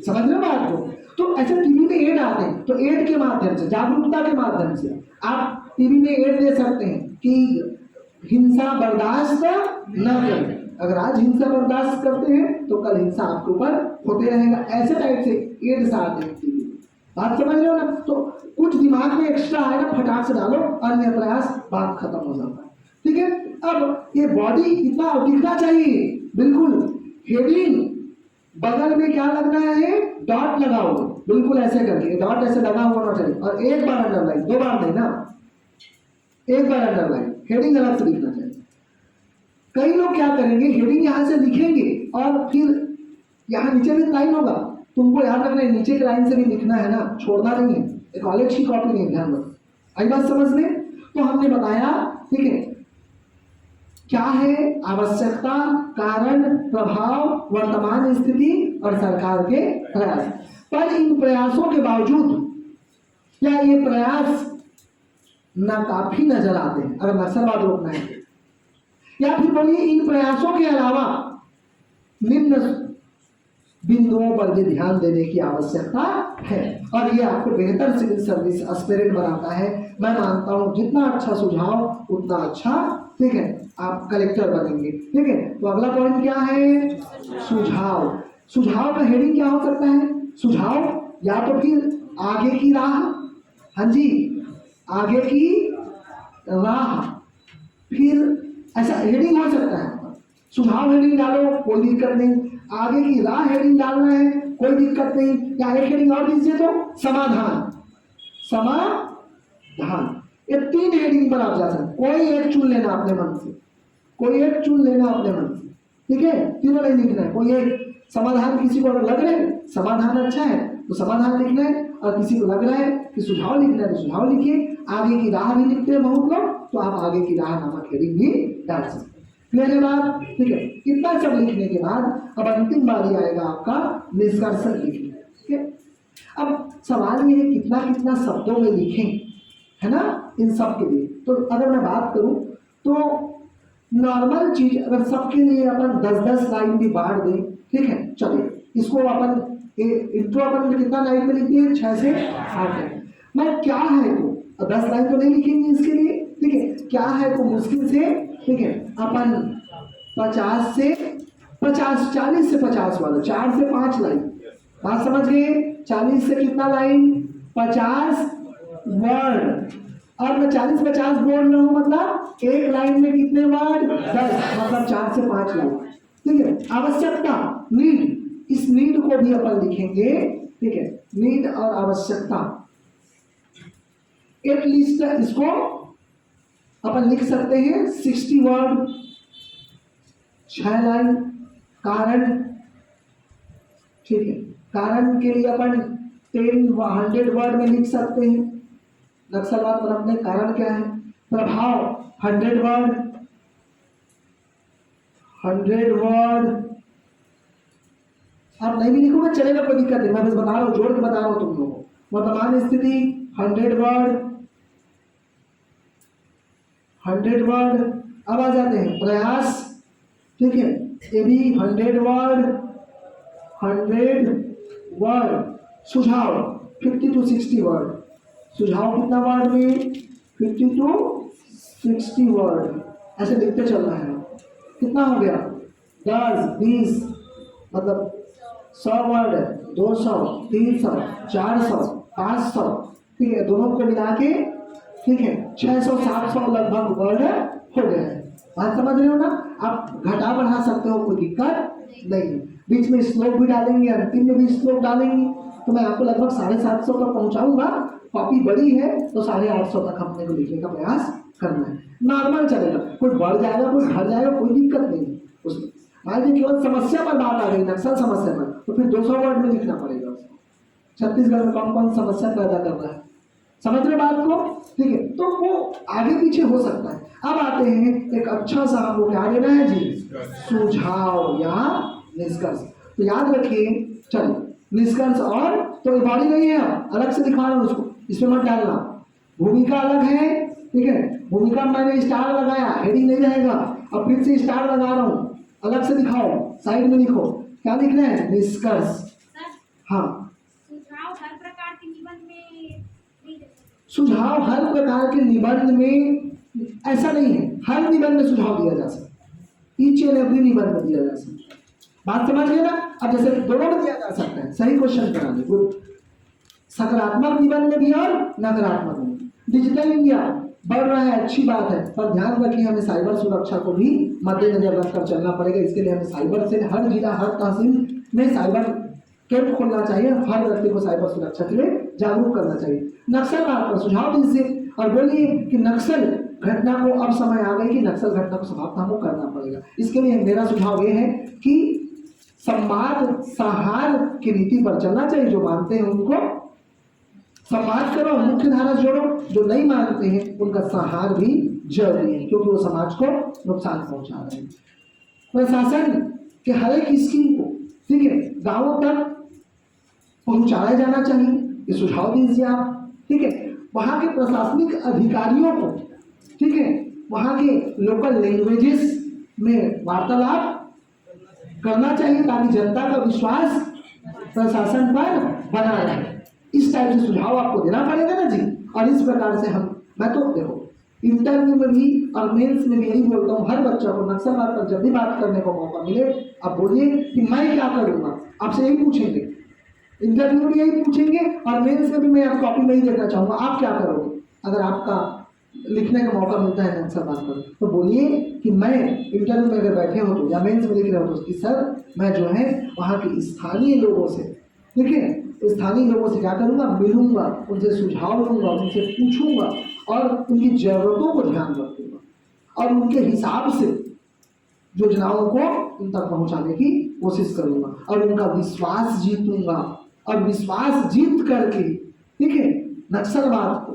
समझ लो बात को। तो ऐसे टीवी में एड आते हैं, तो एड के माध्यम से, जागरूकता के माध्यम से आप टीवी में एड दे सकते हैं कि हिंसा बर्दाश्त न करें। अगर आज हिंसा बर्दाश्त करते हैं तो कल हिंसा आपके ऊपर होते रहेगा। ऐसे टाइप से एड्स आते हैं टीवी में, बात समझ रहे हो ना? तो कुछ दिमाग में एक्स्ट्रा आए ना, फटाक से डालो अन्य प्रयास, बात खत्म हो जाता है, ठीक है। अब ये बॉडी इतना दिखना चाहिए, बिल्कुल हेडिंग बगल में क्या लगना है? डॉट लगाओ, बिल्कुल ऐसे करके डॉट ऐसे लगा होना चाहिए, और एक बार अंडरलाइन, 2 बार नहीं ना, एक बार अंडरलाइन, हेडिंग अलग से लिखना चाहिए। कई लोग क्या करेंगे, हेडिंग यहाँ से लिखेंगे और फिर यहाँ नीचे भी लाइन होगा, तुमको याद रखना है नीचे की लाइन से भी लिखना है ना, छोड़ना नहीं है। कॉलेज की कॉपी नहीं, ध्यान रखो। आई बात समझ में? तो हमने बताया, ठीक है, क्या है आवश्यकता, कारण, प्रभाव, वर्तमान स्थिति और सरकार के प्रयास। पर इन प्रयासों के बावजूद क्या ये प्रयास नाकाफी नजर आते हैं अगर नक्सलवाद रोकना है? या फिर बोलिए इन प्रयासों के अलावा निम्न बिंदुओं पर भी ध्यान देने की आवश्यकता है, और ये आपको बेहतर सिविल सर्विस एस्पिरेंट बनाता है। मैं मानता हूं जितना अच्छा सुझाव उतना अच्छा, ठीक है, आप कलेक्टर बनेंगे, ठीक है। तो अगला पॉइंट क्या है? सुझाव। सुझाव का हेडिंग क्या हो सकता है? सुझाव या तो फिर आगे की राह, हाँ जी, आगे की राह, फिर ऐसा हेडिंग हो सकता है। सुझाव हेडिंग डालो, कोई दिक्कत नहीं। आगे की राह हेडिंग डालना है, कोई दिक्कत नहीं। या एक हेडिंग और दीजिए तो समाधान, समाधान। ये 3 हेडिंग पर आप जा सकते, कोई एक चुन लेना अपने मन से, कोई एक चुन लेना अपने मन से, ठीक है। तीनों नहीं लिखना है, कोई एक। समाधान किसी को लग रहा है समाधान अच्छा है तो समाधान लिखना है, और किसी को लग रहा है कि सुझाव लिखना है तो सुझाव लिखिए। आगे की राह भी लिखते हैं बहुत लोग, तो आप आगे की राह नामक हेडिंग भी डाल सकते हैं। क्लियर है बात? ठीक है। इतना सब लिखने के बाद अब अंतिम बारी आएगा आपका निष्कर्ष लिखने, ठीक है। अब सवाल ये है कितना कितना शब्दों में लिखें, है ना, इन सब के लिए। तो अगर मैं बात करूं तो नॉर्मल चीज अगर सबके लिए अपन 10-10 लाइन भी बांट दें, ठीक है, चलिए इसको अपन इंट्रो अपन कितना लाइन में लिखते हैं? 6 से 8 लाइन। मैं क्या है तो 10 लाइन तो नहीं लिखेंगे इसके लिए, ठीक है। क्या है तो मुश्किल से, ठीक है, अपन 40 से 50 वाला 4 से 5 लाइन, बात समझ गए? 40 से कितना लाइन? 50 वर्ड। और मैं 40-50 बोल रहा हूँ, मतलब एक लाइन में कितने वर्ड? 10, मतलब 4 से 5 लाइन, ठीक है। आवश्यकता, नीड, इस नीड को भी अपन लिखेंगे, ठीक है। नीड और आवश्यकता एटलीस्ट इसको अपन लिख सकते हैं 60 वर्ड, 6 लाइन। कारण, ठीक है, कारण के लिए अपन 100 वर्ड में लिख सकते हैं। नक्सलवाद पर अपने कारण क्या है? प्रभाव 100 वर्ड, 100 वर्ड। आप नहीं भी लिखोगे चलेगा, कोई दिक्कत नहीं, मैं बस बता रहा हूँ, जोड़ के बता रहा हूँ तुम लोगों को। वर्तमान स्थिति 100 वर्ड, 100 वर्ड। अब आ जाते हैं प्रयास, ठीक है, ये भी 100 वर्ड। सुझाव 50 to 60 वर्ड। सुझाव कितना वर्ड में? 50 to 60 वर्ड। ऐसे लिखते चलना है। कितना हो गया? 10, 20, मतलब 100 वर्ड, 200, 300, 400, 500, ठीक है, दोनों को मिला के, ठीक है, 600, 700 लगभग वर्ड हो गए हैं। बात समझ रहे हो ना? आप घटा बढ़ा सकते हो, कोई दिक्कत नहीं। बीच में श्लोक भी डालेंगे, अंतिम में भी श्लोक डालेंगे। तो मैं आपको लगभग 750 तक पहुंचाऊंगा। कॉपी बड़ी है तो 850 तक अपने को लिखने का प्रयास करना है। नॉर्मल चलेगा, कोई बढ़ जाएगा कोई घट जाएगा, कोई दिक्कत नहीं उसमें। मान लीजिए केवल समस्या पर बात आ गई, नक्सल समस्या पर, तो फिर 200 वर्ड में लिखना पड़ेगा उसको। छत्तीसगढ़ में कौन कौन समस्या पैदा कर रहा है, समझ रहे बात को? ठीक है, तो वो आगे पीछे हो सकता है। अब आते हैं एक अच्छा सा, हमको क्या देना है जी? सुझाव या निष्कर्ष। तो याद रखिए, चलो निष्कर्ष। और तो बॉडी नहीं है, अलग से दिखा रहा हूँ उसको, इसमें मत डालना। भूमिका अलग है, ठीक है, भूमिका मैंने स्टार लगाया, हेडिंग नहीं रहेगा। अब फिर से स्टार लगा रहा हूँ, अलग से दिखाओ, साइड में लिखो, क्या लिखना है? निष्कर्ष। हाँ, सुझाव हर प्रकार के निबंध में, सुझाव हर प्रकार के निबंध में ऐसा नहीं है, हर निबंध में सुझाव दिया जा सकता है, ईच एंड एवरी निबंध में दिया जा सकता है। बात समझ गए ना? अब जैसे दोनों में दिया जा सकता है, सही क्वेश्चन कराने, गुड। सकारात्मक निबंध में भी और नकारात्मक में। डिजिटल इंडिया बढ़ रहा है, अच्छी बात है, पर ध्यान रखिए हमें साइबर सुरक्षा को भी मद्देनजर रखकर चलना पड़ेगा। इसके लिए हमें साइबर से हर जिला, हर तहसील में साइबर कैंप खोलना चाहिए, हर व्यक्ति को साइबर सुरक्षा के लिए जागरूक करना चाहिए। नक्सलवाद पर सुझाव दीजिए और बोलिए कि नक्सल घटना को, अब समय आ गई कि नक्सल घटना को समाप्त हमको करना पड़ेगा। इसके लिए मेरा सुझाव ये है कि संवाद संहार की नीति पर चलना चाहिए। जो मानते हैं उनको संवाद करो, मुख्य धारा जोड़ो, जो नहीं मानते हैं उनका संहार भी जरूरी है, क्योंकि वो समाज को नुकसान पहुंचा रहे हैं। प्रशासन के हर एक स्कीम को, ठीक है, गांवों तक पहुंचाया जाना चाहिए, ये सुझाव दीजिए आप। ठीक है, वहाँ के प्रशासनिक अधिकारियों को, ठीक है, वहाँ के लोकल लैंग्वेजेस में वार्तालाप करना चाहिए ताकि जनता का विश्वास प्रशासन पर बना रहे। इस टाइप से सुझाव आपको देना पड़ेगा ना जी। और इस प्रकार से मैं तो देखो इंटरव्यू में भी और मेंस में भी यही बोलता हूँ, हर बच्चा को नक्सलवाद पर जब भी बात करने को मौका मिले, आप बोलिए कि मैं क्या करूँगा, आपसे यही पूछेंगे। इंटरव्यू में भी यही पूछेंगे और मेंस में भी मैं आप कॉपी नहीं देखना चाहूँगा, आप क्या करोगे अगर आपका लिखने का मौका मिलता है नक्सलवाद पर। तो बोलिए कि मैं इंटरव्यू में अगर बैठे हो तो या मेंस में लिख रहे हो तो कि सर मैं जो है वहाँ के स्थानीय लोगों से, ठीक है, स्थानीय लोगों से क्या करूँगा, मिलूंगा, उनसे सुझाव लूँगा, उनसे पूछूंगा और उनकी ज़रूरतों को ध्यान रखूँगा और उनके हिसाब से योजनाओं को उन तक पहुँचाने की कोशिश करूँगा और उनका विश्वास जीतूंगा। और विश्वास जीत करके, ठीक है, नक्सलवाद को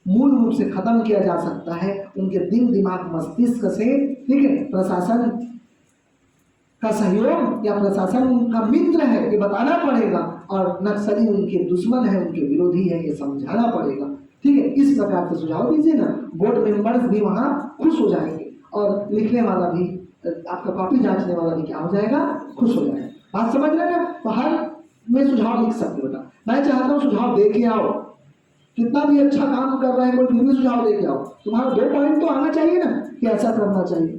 मूल रूप से खत्म किया जा सकता है उनके दिल दिमाग मस्तिष्क से। ठीक है, प्रशासन का सहयोग या प्रशासन उनका मित्र है ये बताना पड़ेगा और नक्सली उनके दुश्मन है, उनके विरोधी है ये समझाना पड़ेगा। ठीक है, इस प्रकार से सुझाव दीजिए ना, बोर्ड मेंबर्स भी वहाँ खुश हो जाएंगे और लिखने वाला भी, आपका कॉपी जांचने वाला भी क्या हो जाएगा, खुश हो जाएगा। बात समझ रहे हैं ना? तो हर में सुझाव लिख सकते बेटा। मैं चाहता हूँ सुझाव दे के आओ, कितना भी अच्छा काम कर रहे हैं कोई फिर भी सुझाव दे के आओ। तुम्हारा 2 पॉइंट तो आना चाहिए ना कि ऐसा करना चाहिए।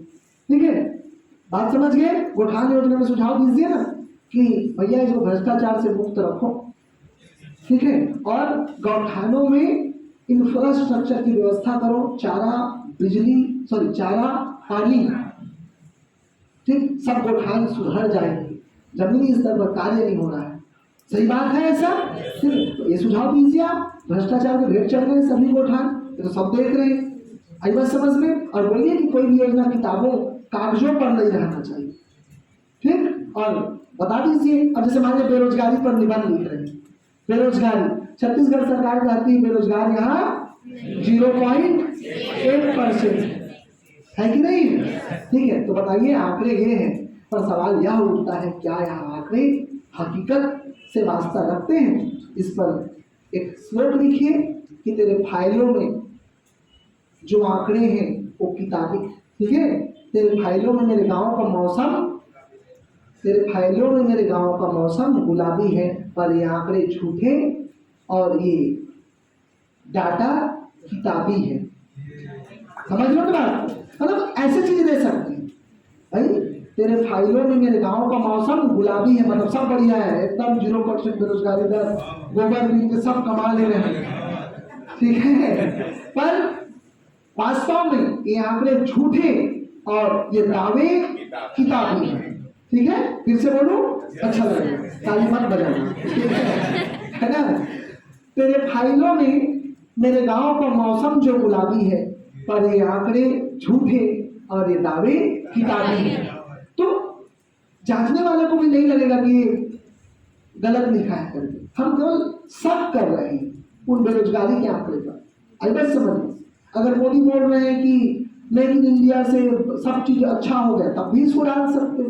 ठीक है, बात समझ गए? गौठान योजना में सुझाव दीजिए ना कि भैया इसको भ्रष्टाचार से मुक्त रखो। ठीक है, और गौठानों में इंफ्रास्ट्रक्चर की व्यवस्था करो, चारा, बिजली, चारा, पानी, ठीक, सब गौठान सुधर जाएंगे। जमीनी स्तर पर कार्य नहीं हो रहा है, सही बात है ऐसा? ठीक है, तो ये सुझाव दीजिए आप। भ्रष्टाचार के भेंट चढ़ रहे हैं सभी गौठान, ये तो सब देख रहे हैं, आई बात समझ में। और बोलिए कि कोई भी योजना किताबों कागजों पर नहीं रहना चाहिए। ठीक, और बता दीजिए। अब जैसे मान लीजिए बेरोजगारी पर निबंध लिख रहे हैं, बेरोजगारी छत्तीसगढ़ सरकार कहती है बेरोजगार यहाँ 0.1% है कि नहीं? ठीक है, तो बताइए आंकड़े ये हैं, पर सवाल यह उठता है क्या यह आंकड़े हकीकत से वास्ता रखते हैं? इस पर एक श्लोक लिखिए कि तेरे फाइलों में जो आंकड़े हैं वो किताबी, ठीक है, तेरे फाइलों में मेरे गांव का मौसम तेरे फाइलों में मेरे गांव का मौसम गुलाबी है, पर ये आंकड़े झूठे और ये डाटा किताबी है। समझ लो ना बात, मतलब ऐसे चीजें दे सकती है भाई। तेरे फाइलों में मेरे गांव का मौसम गुलाबी है, मतलब सब बढ़िया है, एकदम 0% बेरोजगारी दर, गोबर बिल के सब कमा ले रहे हैं, ठीक है। पर वास्तव में ये आंकड़े झूठे और ये दावे किताबी है, ठीक है। फिर से बोलो, अच्छा लगेगा, ताली मत बजाना, ठीक है ना। तेरे फाइलों में मेरे गांव का मौसम जो गुलाबी है, पर ये आंकड़े झूठे और ये दावे किताबी है। तो जांचने वाले को भी नहीं लगेगा कि ये गलत लिखा है करके, हम केवल शक कर रहे हैं उन बेरोजगारी के आंकड़े पर। आई बात समझ, अगर मोदी बोल रहे हैं कि मेक इन इंडिया से सब चीज अच्छा हो गया, तब भी इसको डाल सकते हो।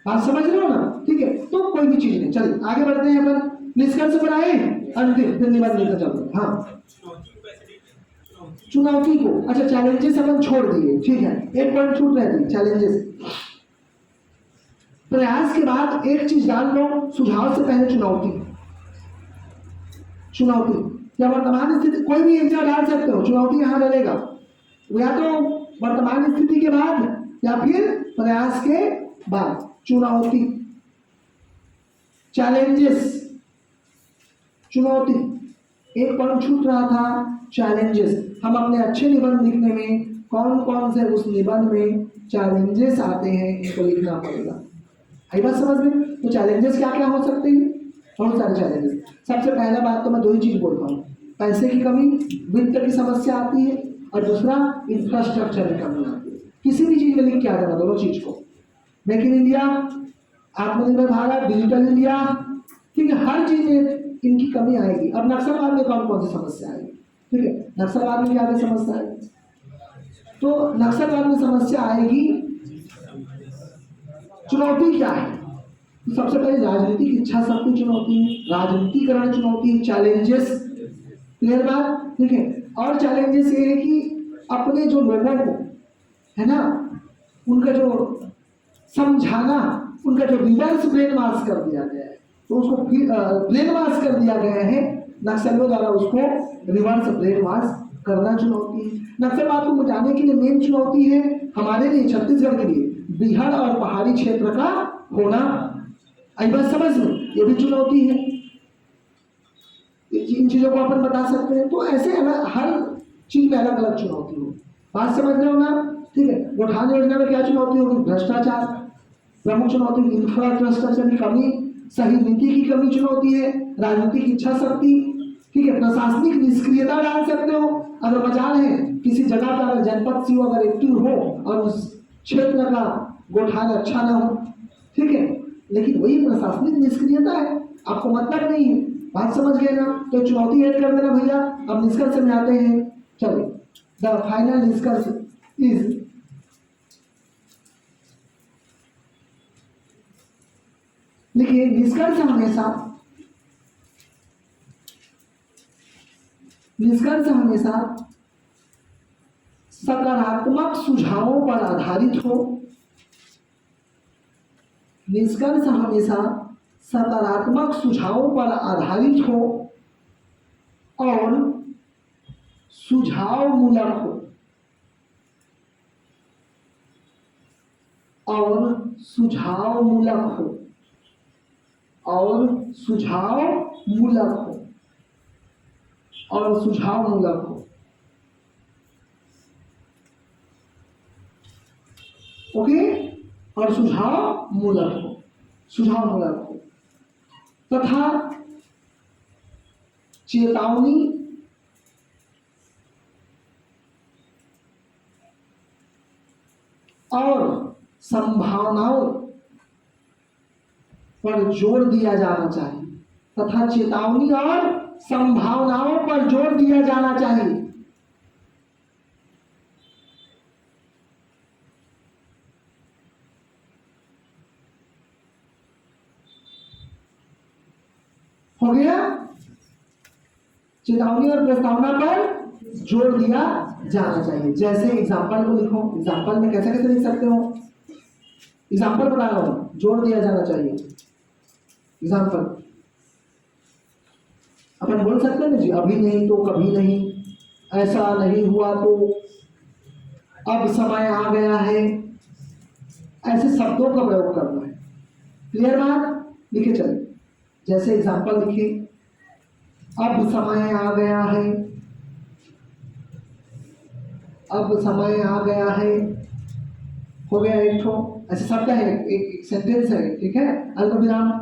बात समझ रहे हो ना, ठीक है। तो कोई भी चीज नहीं, चलिए आगे बढ़ते हैं अपन। निष्कर्ष पर आए, अंतिम धन्यवाद लेकर चलते हैं। हाँ, चुनौती को, अच्छा चैलेंजेस अपन छोड़ दिए, ठीक है, एक पॉइंट छूट रहे थे, चैलेंजेस। प्रयास के बाद एक चीज डाल लो, सुझाव से पहले चुनौती। चुनौती या वर्तमान स्थिति, कोई भी एक जगह डाल सकते हो, चुनौती यहां डलेगा, या तो वर्तमान स्थिति के बाद या फिर प्रयास के बाद। चुनौती, चैलेंजेस, चुनौती, एक पॉइंट छूट रहा था, चैलेंजेस। हम अपने अच्छे निबंध लिखने में कौन कौन से उस निबंध में चैलेंजेस आते हैं, इनको लिखना पड़ेगा। आई बात समझ में? तो चैलेंजेस क्या क्या हो सकते हैं? बहुत सारे चैलेंजेस। सबसे पहला बात तो मैं दो ही चीज बोलता हूँ, पैसे की कमी, वित्त की समस्या आती है, और दूसरा इंफ्रास्ट्रक्चर की कमी आती है। किसी भी चीज में लिख के आ जाना दोनों चीज को, मेक इन इंडिया, आत्मनिर्भर भारत, डिजिटल इंडिया, ठीक है, हर चीज में इनकी कमी आएगी। अब नक्सलवाद में कौन कौन सी समस्या आएगी, ठीक है, नक्सलवाद में क्या क्या समस्या आएगी? तो नक्सलवाद में समस्या आएगी, चुनौती क्या है? तो सबसे पहले राजनीतिक इच्छा शक्ति चुनौती है, राजनीतिकरण चुनौती, चैलेंजेस, क्लियर बात, ठीक है। और चैलेंजेस ये है कि अपने जो लोगों को है ना, उनका जो समझाना, उनका जो रिवर्स ब्रेन वॉश कर दिया गया है, तो उसको ब्रेन वॉश कर दिया गया है नक्सलियों द्वारा, उसको रिवर्स ब्रेन वॉश करना चुनौती है। नक्सलवाद को मिटाने के लिए मेन चुनौती है हमारे लिए, छत्तीसगढ़ के लिए, बिहार और पहाड़ी क्षेत्र का होना। आई बात समझ में? ये भी चुनौती है, इन चीजों को अपन बता सकते हैं। तो ऐसे अलग, हर चीज में अलग अलग चुनौती हो, बात समझ रहे हो ना, ठीक है। गौठान योजना में क्या चुनौती होगी? भ्रष्टाचार, प्रमुख चुनौती, इंफ्रास्ट्रक्चर की कमी, सही नीति की कमी चुनौती है, राजनीतिक इच्छा शक्ति, ठीक है, प्रशासनिक निष्क्रियता डाल सकते हो। अगर मजाल है किसी जगह का, अगर जनपद सीओ अगर एक्टिव हो और उस क्षेत्र का गौठान अच्छा ना हो, ठीक है, लेकिन वही प्रशासनिक निष्क्रियता है, आपको मतलब नहीं है। बात समझ गए ना? तो चुनौती ऐड कर देना भैया। अब निष्कर्ष में आते हैं, चलो, द फाइनल निष्कर्ष इज, देखिए निष्कर्ष हमेशा सकारात्मक सुझावों पर आधारित हो। निष्कर्ष हमेशा सकारात्मक सुझावों पर आधारित हो और सुझाव मूलक हो, और सुझाव मूलक हो, और सुझाव मूलक हो, और सुझाव मूलक हो। ओके, और सुझाव मूलक हो, सुझाव मूलक हो, तथा चेतावनी और संभावनाओं पर जोर दिया जाना चाहिए, तथा चेतावनी और संभावनाओं पर जोर दिया जाना चाहिए। हो गया? चेतावनी और प्रस्तावना पर जोर दिया जाना चाहिए। जैसे एग्जाम्पल को लिखो, एग्जाम्पल में कैसे कैसे लिख सकते हो? एग्जाम्पल बता रहा हूँ, जोड़ दिया जाना चाहिए। एग्जाम्पल अपन बोल सकते हैं ना जी, अभी नहीं तो कभी नहीं, ऐसा नहीं हुआ तो, अब समय आ गया है, ऐसे शब्दों का प्रयोग करना है। क्लियर बात? लिखे चले, जैसे एग्जाम्पल लिखिए, अब समय आ गया है, अब समय आ गया है, हो गया एक ठो, ऐसे शब्द है, एक सेंटेंस है, ठीक है। अल्पविराम,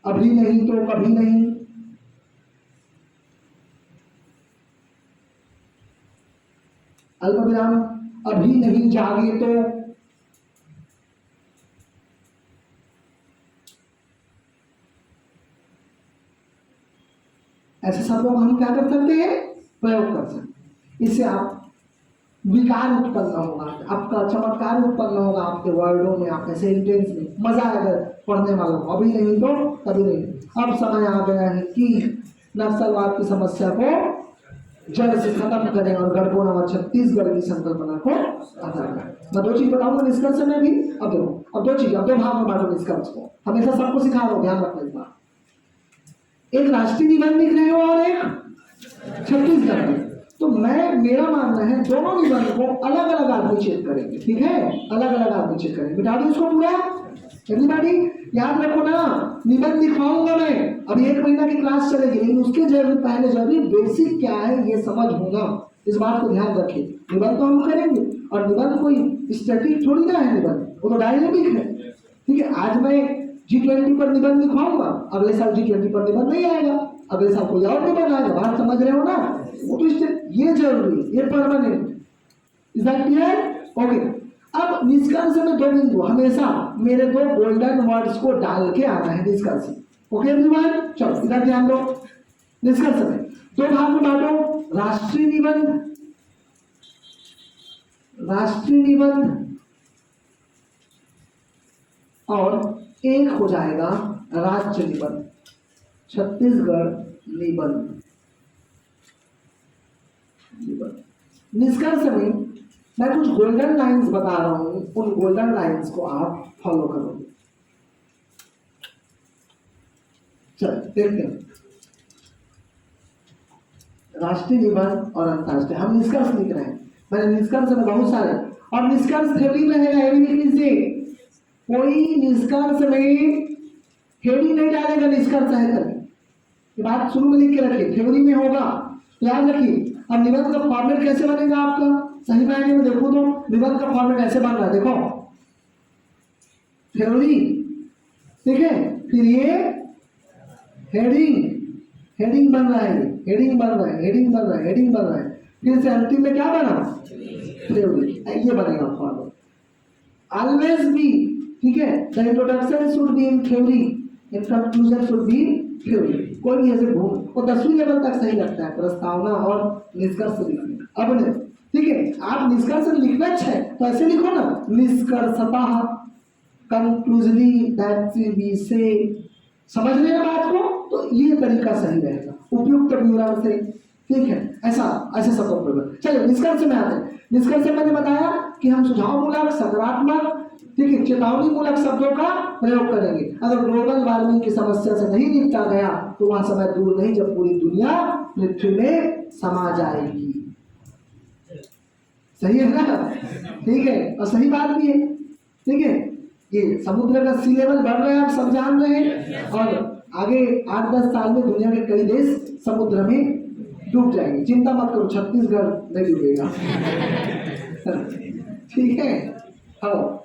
अभी नहीं तो कभी नहीं, अल्पविराम, अभी नहीं जागे तो, ऐसे शब्दों का हम क्या कर सकते हैं, प्रयोग कर सकते हैं। इससे आप विकार उत्पन्न होगा, आपका चमत्कार उत्पन्न होगा आपके वर्डों में, आपके सेंटेंस में, मजा आएगा पढ़ने वालों को। अभी नहीं तो कभी नहीं, अब समय आ गया है कि नक्सलवाद की समस्या को जड़ से खत्म करें और गढ़बो नवा छत्तीसगढ़ की संकल्पना को अदा करें। मैं 2 चीज बताऊंगा निष्कर्ष में भी। अब देखो, अब 2 चीज, अब 2 भाग में बांटो निष्कर्ष को, हमेशा सबको सिखा रहा हूं, ध्यान रखना इस बात। एक राष्ट्रीय निबंध लिख रहे हो और एक छत्तीसगढ़ में, तो मेरा मानना है दोनों निबंध को अलग अलग आदमी चेक करेंगे, ठीक है, अलग अलग आदमी चेक करेंगे। बिठा दो इसको पूरा, एवरीबॉडी याद रखो ना, निबंध लिखवाऊंगा मैं, अभी 1 महीना की क्लास चलेगी, लेकिन उसके पहले जरूरी बेसिक क्या है ये समझ होना, इस बात को ध्यान रखिए। निबंध तो हम करेंगे, और निबंध कोई स्टैटिक थोड़ी ना है, निबंध वो तो डायनेमिक है, ठीक है। आज मैं G20 पर निबंध लिखवाऊंगा, अगले साल G20 पर निबंध नहीं आएगा, अगले साल कोई और निबंध आएगा, बात समझ रहे हो ना, वो तो ये जरूरी, ये permanent. Is that clear? Okay. अब निष्कर्ष में 2 बिंदु, हमेशा मेरे 2 गोल्डन वर्ड्स को डाल के आना है निष्कर्ष। ओके एवरीवन, चलो इधर ध्यान दो। निष्कर्ष में 2 भाग में बांटो, राष्ट्रीय निबंध, राष्ट्रीय निबंध, और एक हो जाएगा राज्य निबंध, छत्तीसगढ़ निबंध। निष्कर्ष में मैं कुछ गोल्डन लाइंस बता रहा हूं, उन गोल्डन लाइंस को आप फॉलो करोगे। चल देखते हैं, राष्ट्रीय निबंध और अंतरराष्ट्रीय, हम निष्कर्ष लिख रहे हैं। मैंने निष्कर्ष में बहुत सारे, और निष्कर्ष थ्योरी में रहेगा, ये भी लिख लीजिए, कोई निष्कर्ष में हेडिंग नहीं डालेगा निष्कर्ष है करके, ये बात शुरू में लिख के रखिए, थ्योरी में होगा, याद रखिए। अब निबंध का फॉर्मेट कैसे बनेगा आपका, सही मायने में देखो तो निबंध का फॉर्मेट ऐसे बन रहा है, देखो, थ्योरी, ठीक है, फिर ये हेडिंग बन रहा है, हेडिंग बन रहा है, हेडिंग बन रहा है, हेडिंग बन रहा है, फिर से अंतिम में क्या बना, थ्योरी, ये बनेगा फॉर्मेट। ऑलवेज बी, ठीक है, the introduction should be in theory, in conclusion should be theory. कोई भी ऐसे भूल, वो 10वीं लेवल तक सही लगता है, प्रस्तावना और निष्कर्ष लिखना। अब नहीं, ठीक है, आप निष्कर्ष लिखना है तो ऐसे लिखो ना, निष्कर्षतः, कंक्लूजनली, दैट वी से, समझ रहे हैं बात को, तो ये तरीका सही रहेगा, उपयुक्त विवरण से, ठीक है, ऐसे सब प्रयोग। चलिए निष्कर्ष में आते हैं। निष्कर्ष में मैंने बताया कि हम सुझावमूलक, सकारात्मक, ठीक है, चेतावनी मूलक शब्दों का प्रयोग करेंगे। अगर ग्लोबल वार्मिंग की समस्या से नहीं निपटा गया तो वहां समय दूर नहीं जब पूरी दुनिया पृथ्वी में समा जाएगी। सही है ना, ठीक है, और सही बात भी है, ठीक है। ये समुद्र का सी लेवल बढ़ रहा है, आप सब जान रहे हैं, और आगे 8-10 साल में दुनिया के कई देश समुद्र में डूब जाएंगे। चिंता मत करो, छत्तीसगढ़ नहीं डूबेगा, ठीक है। हाँ,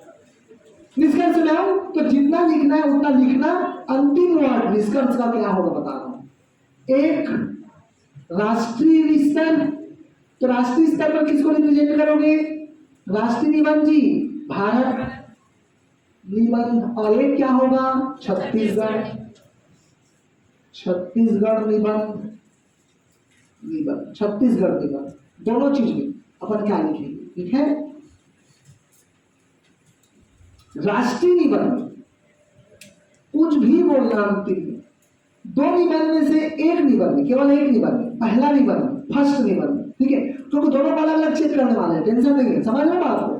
निष्कर्ष में आओ तो जितना लिखना है उतना लिखना। अंतिम वर्ड निष्कर्ष का क्या होगा बता रहा हूं। एक राष्ट्रीय स्तर, तो राष्ट्रीय स्तर पर किसको रिप्रेजेंट करोगे, राष्ट्रीय निबंध जी, भारत निबंध, और एक क्या होगा, छत्तीसगढ़, छत्तीसगढ़ निबंध, छत्तीसगढ़ निबंध, दोनों चीज में अपन क्या लिखेंगे, ठीक है। राष्ट्रीय निबंध कुछ भी बोलना अंतिम में, 2 निबंध में से एक निबंध, केवल एक निबंध, पहला निबंध, फर्स्ट निबंध, ठीक है, क्योंकि दोनों को अलग अलग चेक करने वाले हैं, टेंशन नहीं है, समझ रहे बात को।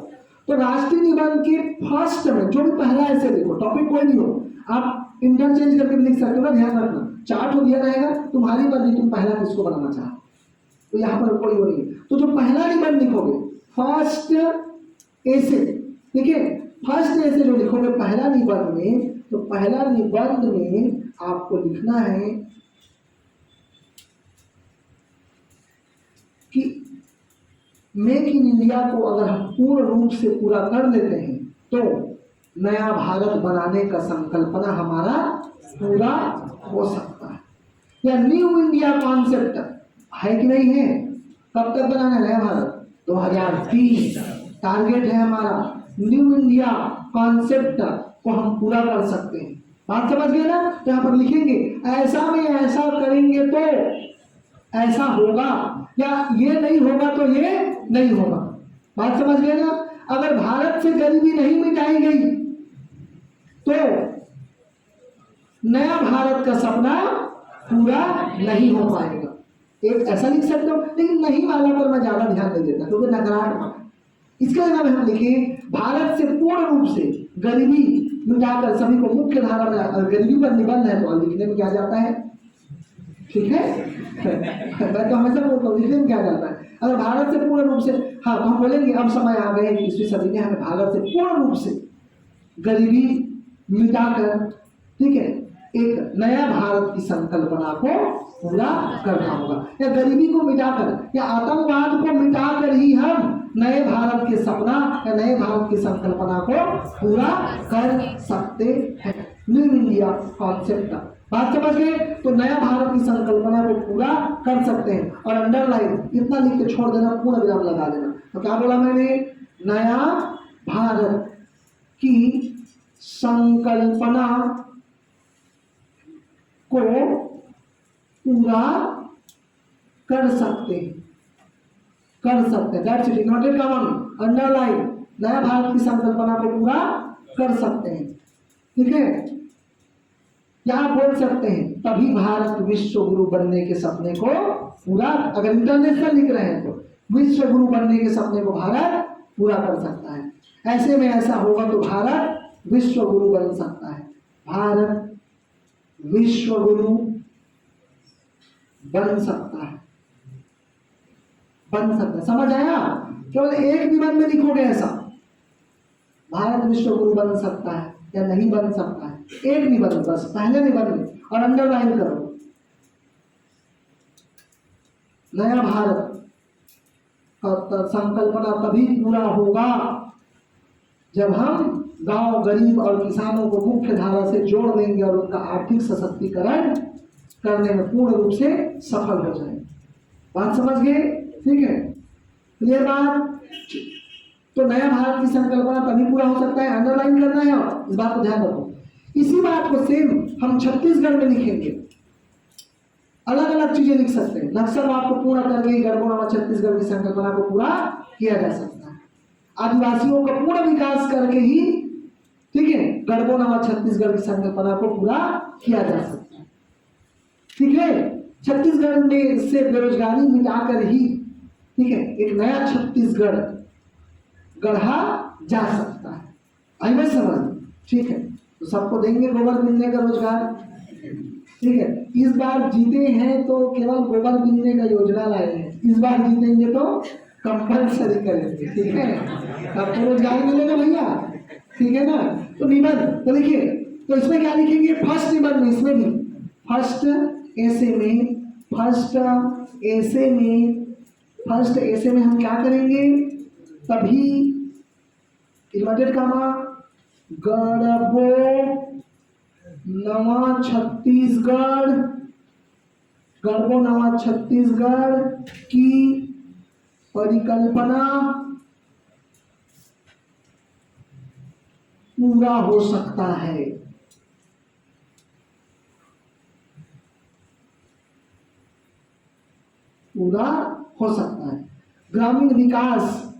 तो राष्ट्रीय निबंध के फर्स्ट में जो भी पहला ऐसे लिखो, टॉपिक कोई नहीं हो, आप इंटरचेंज करके भी लिख सकते हो ना, ध्यान रखना। चार्ट हो दिया रहेगा, तुम्हारी मर्जी तुम पहला किसको बनाना चाहो, तो यहाँ पर कोई वो नहीं। तो जो पहला निबंध लिखोगे फर्स्ट ऐसे, ठीक है, फर्स्ट ऐसे जो लिखोगे पहला निबंध में, तो पहला निबंध में आपको लिखना है कि मेक इन इंडिया को अगर हम पूर्ण रूप से पूरा कर लेते हैं तो नया भारत बनाने का संकल्पना हमारा पूरा हो सकता है। या न्यू इंडिया कॉन्सेप्ट है कि नहीं है, कब तक बनाना है नया भारत, 2030 टारगेट है हमारा। न्यू इंडिया कॉन्सेप्ट को हम पूरा कर सकते हैं, बात समझ गए ना। तो यहाँ पर लिखेंगे ऐसा में ऐसा करेंगे तो ऐसा होगा, या ये नहीं होगा तो ये नहीं होगा, बात समझ गए ना। अगर भारत से गरीबी नहीं मिटाई गई तो नया भारत का सपना पूरा नहीं हो पाएगा। एक ऐसा लिख सकते हो, लेकिन नहीं वाला पर मैं ज्यादा ध्यान नहीं देता क्योंकि नकारात्मक है। इसके अलावा हम लिखे भारत से पूर्ण रूप से गरीबी मिटाकर सभी को मुख्य धारा में, अगर गरीबी पर निबंध है तो लिखने में क्या जाता है, ठीक है मैं तो हमेशा बोलता हूँ लिखने में क्या जाता है, अगर भारत से पूर्ण रूप से, हाँ तो हम बोलेंगे अब समय आ गए 21वीं सदी में हमें भारत से पूर्ण रूप से गरीबी मिटाकर, ठीक है, एक नया भारत की संकल्पना को पूरा करना होगा। या गरीबी को मिटाकर या आतंकवाद को मिटाकर ही हम नए भारत के सपना या नए भारत की संकल्पना को पूरा कर सकते हैं। न्यू इंडिया कॉन्सेप्ट, बात समझ गए। तो नया भारत की संकल्पना को पूरा कर सकते हैं। और अंडरलाइन इतना लिख के छोड़ देना, पूर्ण विराम लगा देना। तो क्या बोला मैंने, नया भारत की संकल्पना को पूरा कर सकते हैं, कर सकते हैं। That's it, noted common, underline, नया भारत की संकल्पना को पूरा कर सकते हैं, ठीक है। यहां बोल सकते हैं तभी भारत विश्व गुरु बनने के सपने को पूरा, अगर इंटरनेशनल लिख रहे हैं तो विश्व गुरु बनने के सपने को भारत पूरा कर सकता है। ऐसे में ऐसा होगा तो भारत विश्व गुरु बन सकता है, भारत विश्व गुरु बन सकता है, बन सकता है। समझ आया? केवल एक निबंध में लिखोगे ऐसा, भारत विश्व गुरु बन सकता है या नहीं बन सकता है, एक निबंध बस, पहले निबंध में, और अंडरलाइन करो नया भारत का संकल्पना तभी पूरा होगा जब हम गांव गरीब और किसानों को मुख्य धारा से जोड़ देंगे और उनका आर्थिक सशक्तिकरण करने में पूर्ण रूप से सफल हो जाएंगे। बात समझ गए? ठीक है, क्लियर बात। तो नया भारत की संकल्पना तभी पूरा हो सकता है, अंडरलाइन करना है और इस बात को ध्यान रखो। इसी बात को सेम हम छत्तीसगढ़ में लिखेंगे, अलग अलग चीजें लिख सकते हैं। नक्सलवाद को पूरा करके गढ़बोनामा छत्तीसगढ़ की संकल्पना को पूरा किया जा सकता है। आदिवासियों का पूर्ण विकास करके ही, ठीक है, गढ़बोनामा छत्तीसगढ़ की संकल्पना को पूरा किया जा सकता है, ठीक है। छत्तीसगढ़ में से बेरोजगारी मिटाकर ही, ठीक है, एक नया छत्तीसगढ़ गढ़ा जा सकता है। आई मैं समझ, ठीक है। तो सबको देंगे गोबर बिनने का रोजगार, ठीक है। इस बार जीते हैं तो केवल गोबर बिनने का योजना लाए हैं, इस बार जीतेंगे तो कंपलसरी करेंगे, ठीक है। आपको रोजगार मिलेगा भैया, ठीक है ना। तो निबंध तो लिखिए, तो इसमें क्या लिखेंगे, फर्स्ट निबंध में, इसमें भी फर्स्ट ऐसे में, फर्स्ट ऐसे में हम क्या करेंगे, तभी इन्वर्टेड कामा गढ़बो नवा छत्तीसगढ़, गढ़बो नवा छत्तीसगढ़ की परिकल्पना पूरा हो सकता है। पूरा हो सकता है। ग्रामीण विकास,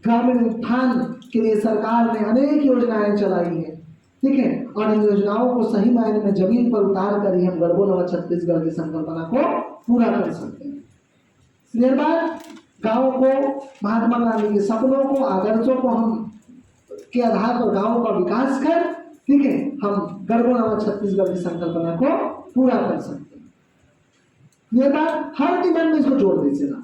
ग्रामीण उत्थान के लिए सरकार ने अनेक योजनाएं चलाई हैं, ठीक है। और इन योजनाओं को सही मायने में जमीन पर उतार कर ही हम गढ़बो नवा छत्तीसगढ़ की संकल्पना को पूरा कर सकते हैं। क्लियर बात। गाँव को, महात्मा गांधी के सपनों को, आदर्शों को हम के आधार पर गांव का विकास कर, ठीक है, हम गढ़बो नवा छत्तीसगढ़ की संकल्पना को पूरा कर सकते हैं। ये बात हर निबंध में इसको जोड़ दीजिएगा।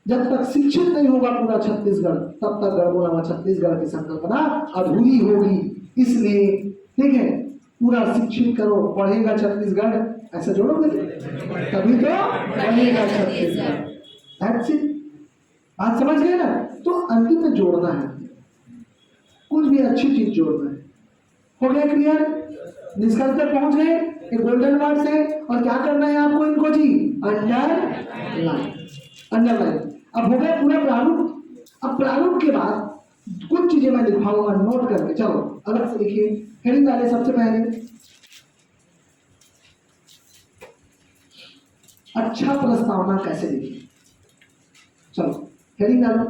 जब तक शिक्षित नहीं होगा पूरा छत्तीसगढ़, तब तक गढ़बो नवा छत्तीसगढ़ की संकल्पना अधूरी होगी। इसलिए, ठीक है, पूरा शिक्षित करो, पढ़ेगा छत्तीसगढ़, ऐसा जोड़ोगे तभी तो बढ़ेगा छत्तीसगढ़। That's it। बात समझ गए ना? तो अंतिम में जोड़ना है, कुछ भी अच्छी चीज जोड़ना है। हो गया क्लियर? निष्कर्ष तक पहुंच गए? ये गोल्डन वर्ड्स है। और क्या करना है आपको इनको जी? Underline, underline. अब हो गया पूरा प्रारूप। अब प्रारूप के बाद कुछ चीजें मैं लिखवाऊंगा नोट करके। चलो अलग से लिखिए। हेडिंग डाले सबसे पहले, अच्छा प्रस्तावना कैसे लिखें। चलो हेडिंग डालो,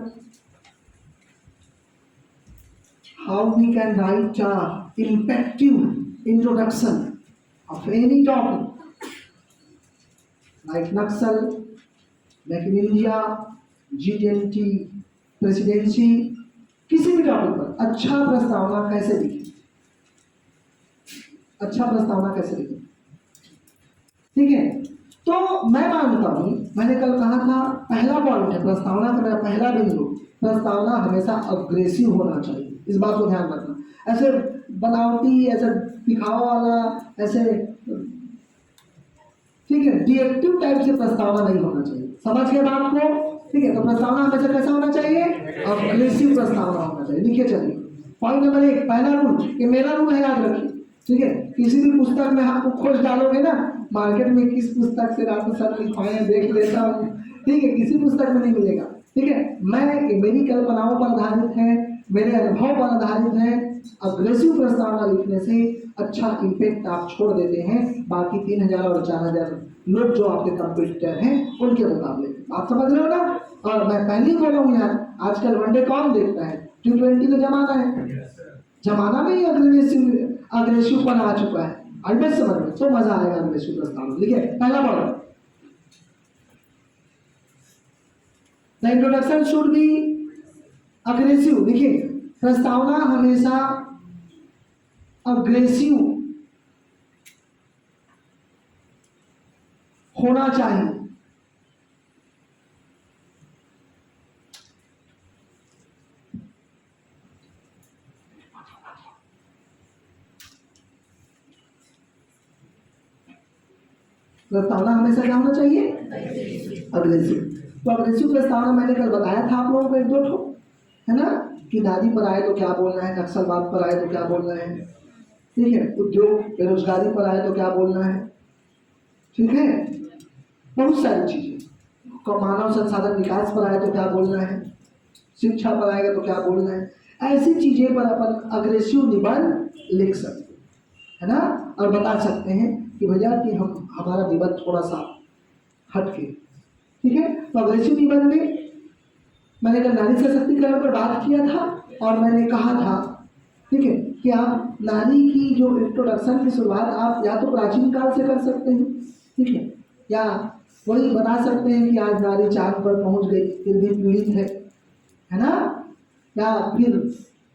how we can write a impactful introduction of any topic like Naxal, Make in India, G20, presidency, किसी भी टॉपिक पर अच्छा प्रस्तावना कैसे लिखें, अच्छा प्रस्तावना कैसे लिखें, ठीक है। तो मैं मानता हूं, मैंने कल कहा था पहला पॉइंट है प्रस्तावना का, मेरा पहला बिंदु, प्रस्तावना हमेशा अग्रेसिव होना चाहिए। इस बात को ध्यान रखना। ऐसे बनावटी, ऐसे दिखावा वाला, ऐसे, ठीक है, रिएक्टिव टाइप से प्रस्तावना नहीं होना चाहिए। समझ गए बात को? ठीक है। तो प्रस्तावना हमेशा कैसा होना चाहिए? अग्रेसिव प्रस्तावना होना चाहिए। लिखिए चलिए पॉइंट नंबर 1, पहला रूल, ये मेरा रूल है, याद रखिए, ठीक है। किसी भी पुस्तक में आपको खोज डालोगे ना, मार्केट में किस पुस्तक से रात सर लिखवाए देख लेता हूँ, ठीक है, किसी पुस्तक में नहीं मिलेगा, ठीक है। मेरी कल्पनाओं पर आधारित है, मेरे अनुभव पर आधारित है। अग्रेसिव प्रस्तावना लिखने से अच्छा इम्पैक्ट आप छोड़ देते हैं बाकी 3000 और 4000 लोग जो आपके कंपटीटर हैं उनके मुकाबले। आप समझ रहे हो ना? और मैं पहले ही बोला हूँ यार, आजकल वनडे कौन देखता है? T20 का जमाना है, जमाना में ही अग्रेसिव पर आ चुका है। अल्बेट समझ में तो मजा आएगा अग्रेसिव प्रस्तावना। लिखिए पहला point, the introduction should be aggressive. देखिए प्रस्तावना हमेशा अग्रेसिव होना चाहिए। प्रस्तावना हमेशा क्या होना चाहिए? अग्रेसिव। तो अग्रेसिव प्रस्तावना मैंने कल बताया था आप लोगों को, एक दो ठो है ना, कि नारी पर आए तो क्या बोलना है, नक्सलवाद पर आए तो क्या बोलना है, ठीक है, उद्योग बेरोजगारी पर आए तो क्या बोलना है, ठीक है, बहुत सारी चीजें, मानव संसाधन विकास पर आए तो क्या बोलना है, शिक्षा पर आएगा तो क्या बोलना है, ऐसी चीजें पर अपन अग्रेसिव निबंध लिख सकते है ना, और बता सकते हैं कि भैया कि हम हमारा निबंध थोड़ा सा हटके, ठीक है। तो अग्रेसिव निबंध में मैंने कल नारी सशक्तिकरण पर बात किया था और मैंने कहा था, ठीक है, कि आप नारी की जो इंट्रोडक्शन की शुरुआत आप या तो प्राचीन काल से कर सकते हैं, ठीक है, या वही बता सकते हैं कि आज नारी चांद पर पहुंच गई फिर भी पीड़ित है ना, या फिर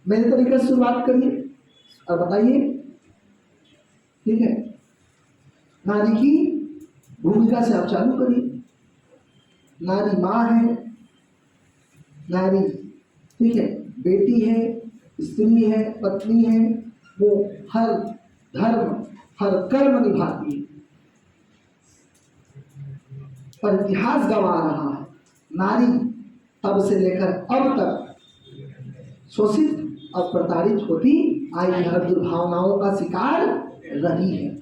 मेरे तरीके से शुरुआत करिए और बताइए, ठीक है, नारी की भूमिका से आप चालू करिए। नारी माँ है, नारी, ठीक है, बेटी है, स्त्री है, पत्नी है, वो हर धर्म हर कर्म निभाती है, पर इतिहास गवा रहा है नारी तब से लेकर अब तक शोषित और प्रताड़ित होती आई हर दुर्भावनाओं का शिकार रही है।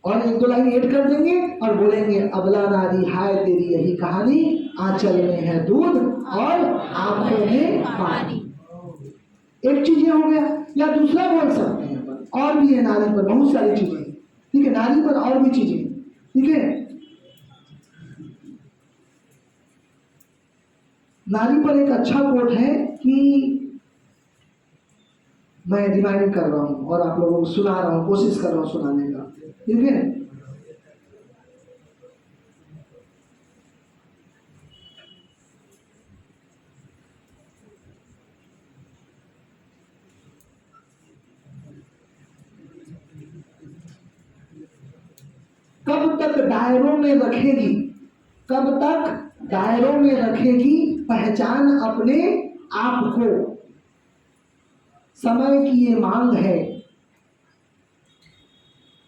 और एक दो लाइन ऐड कर देंगे और बोलेंगे, अबला नारी हाय तेरी यही कहानी, आंचल में है दूध और आंखों में पानी। एक चीज ये हो गया, या दूसरा बोल सकते हैं अपन, और भी है नारी पर बहुत सारी चीजें, ठीक है, नारी पर और भी चीजें, ठीक है, नारी पर एक अच्छा कोट है कि मैं रिमाइंड कर रहा हूं और आप लोगों को सुना रहा हूं, कोशिश कर रहा हूं सुनाने का, ठीक है। कब तक दायरों में रखेगी, कब तक दायरों में रखेगी पहचान अपने आप को। समय की ये मांग है,